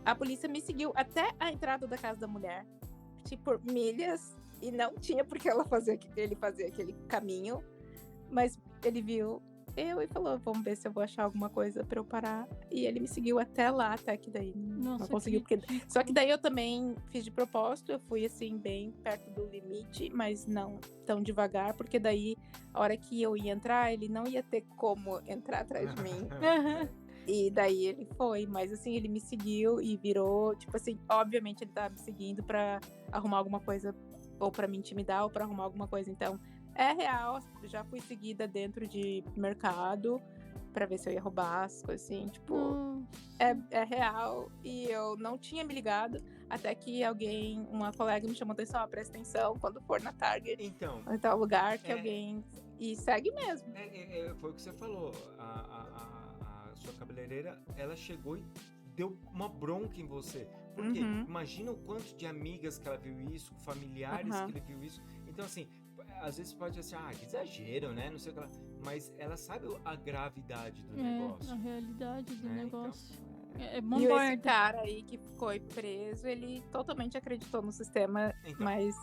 a polícia me seguiu até a entrada da casa da mulher, tipo, milhas, e não tinha porque ele fazia aquele caminho, mas ele viu eu e falou, vamos ver se eu vou achar alguma coisa pra eu parar. E ele me seguiu até lá, até que daí não conseguiu. Só que daí eu também fiz de propósito, eu fui assim, bem perto do limite, mas não tão devagar, porque daí, a hora que eu ia entrar, ele não ia ter como entrar atrás de mim. E daí ele foi, mas assim, ele me seguiu e virou, tipo assim, obviamente ele tava me seguindo pra arrumar alguma coisa, ou pra me intimidar, ou pra arrumar alguma coisa, então... É real, já fui seguida dentro de mercado pra ver se eu ia roubar as coisas assim, tipo, é real. E eu não tinha me ligado, até que uma colega me chamou atenção, presta atenção quando for na Target, então, em tal lugar que alguém... E segue mesmo. Foi o que você falou, a sua cabeleireira, ela chegou e deu uma bronca em você. Porque imagina o quanto de amigas que ela viu isso, familiares que ele viu isso. Então, assim, às vezes pode ser assim, que exagero, né? Não sei o que lá. Mas ela sabe a gravidade do negócio. A realidade do negócio. Então, e esse cara aí que foi preso, ele totalmente acreditou no sistema, mas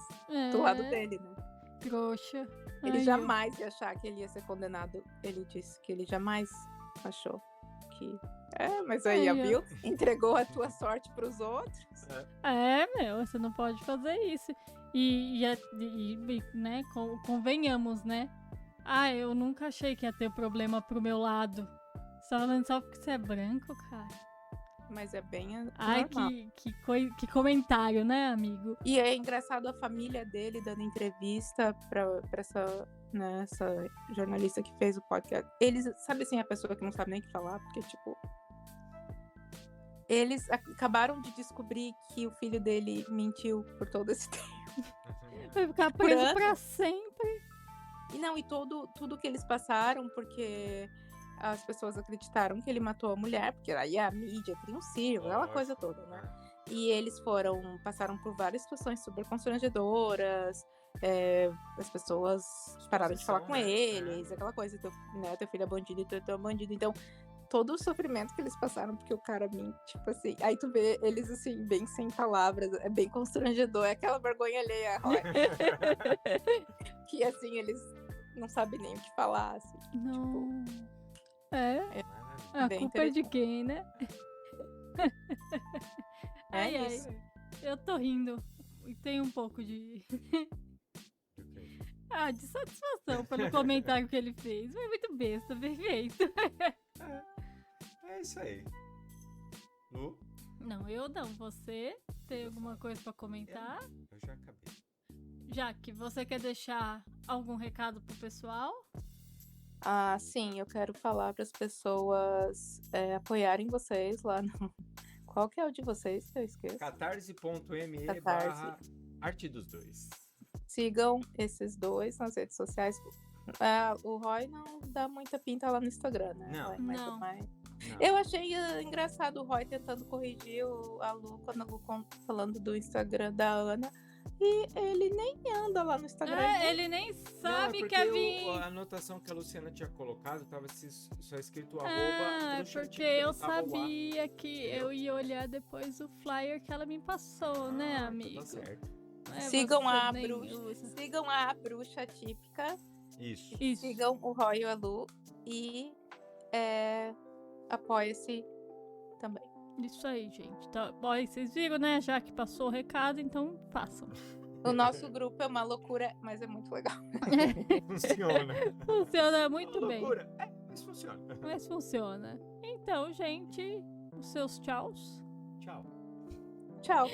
do lado dele, né? Trouxa. Ele jamais ia achar que ele ia ser condenado. Ele disse que ele jamais achou que... mas aí, viu? Entregou a tua sorte pros outros. Você não pode fazer isso. E né, convenhamos, né? Eu nunca achei que ia ter problema pro meu lado. Só porque você é branco, cara. Mas é bem normal. Que comentário, né, amigo? E é engraçado a família dele dando entrevista pra essa jornalista que fez o podcast. Eles, sabe assim, a pessoa que não sabe nem o que falar, porque, tipo... Eles acabaram de descobrir que o filho dele mentiu por todo esse tempo. Vai ficar preso pra sempre. E tudo que eles passaram, porque... As pessoas acreditaram que ele matou a mulher, porque aí a mídia cria um circo, aquela coisa toda, né? E eles passaram por várias situações super constrangedoras, as pessoas pararam de falar com eles, aquela coisa, teu filho é bandido e tu é bandido. Então, todo o sofrimento que eles passaram, porque o cara mente, tipo assim, aí tu vê eles assim, bem sem palavras, é bem constrangedor, é aquela vergonha alheia, que assim, eles não sabem nem o que falar, assim, não. Tipo... A culpa é de quem, né? Isso. Eu tô rindo. E tem um pouco de... de satisfação pelo comentário que ele fez. Foi muito besta, perfeito. É isso aí. Lu? Não, eu não. Você tem alguma coisa pra comentar? Eu já acabei. Já que você quer deixar algum recado pro pessoal? Sim, eu quero falar para as pessoas apoiarem vocês lá no... Qual que é o de vocês que eu esqueço? catarse.me/arte dos dois. Sigam esses dois nas redes sociais. O Roy não dá muita pinta lá no Instagram, né? Não. Eu achei engraçado o Roy tentando corrigir a Lu quando a Lu falando do Instagram da Ana. E ele nem anda lá no Instagram. Ele nem sabe que vir. A anotação que a Luciana tinha colocado tava só escrito @. Porque eu sabia que eu ia olhar depois o flyer que ela me passou, né, amigo? Tá certo. Sigam a bruxa típica. Isso. Sigam o Roy e a Lu. E apoia-se também. Isso aí, gente. Tá, vocês viram, né? Já que passou o recado, então façam. O nosso grupo é uma loucura, mas é muito legal. Funciona. Funciona muito bem. Loucura. Mas funciona. Mas funciona. Então, gente, os seus tchauz. Tchau. Tchau.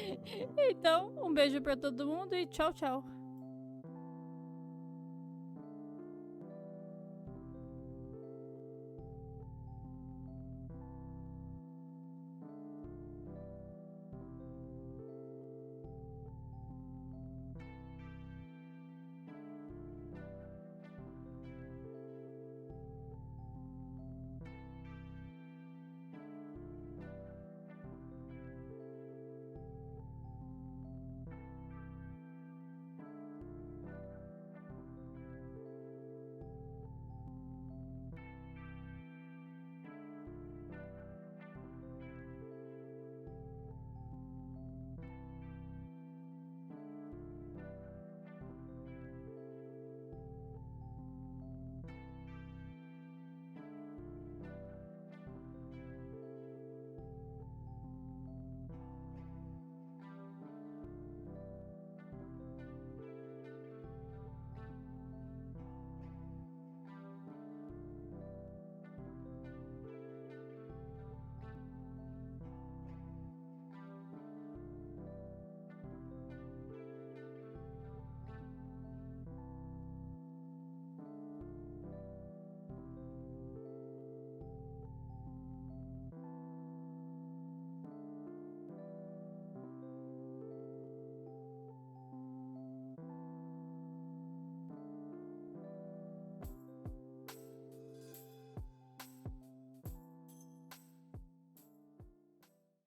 Então, um beijo pra todo mundo e tchau, tchau.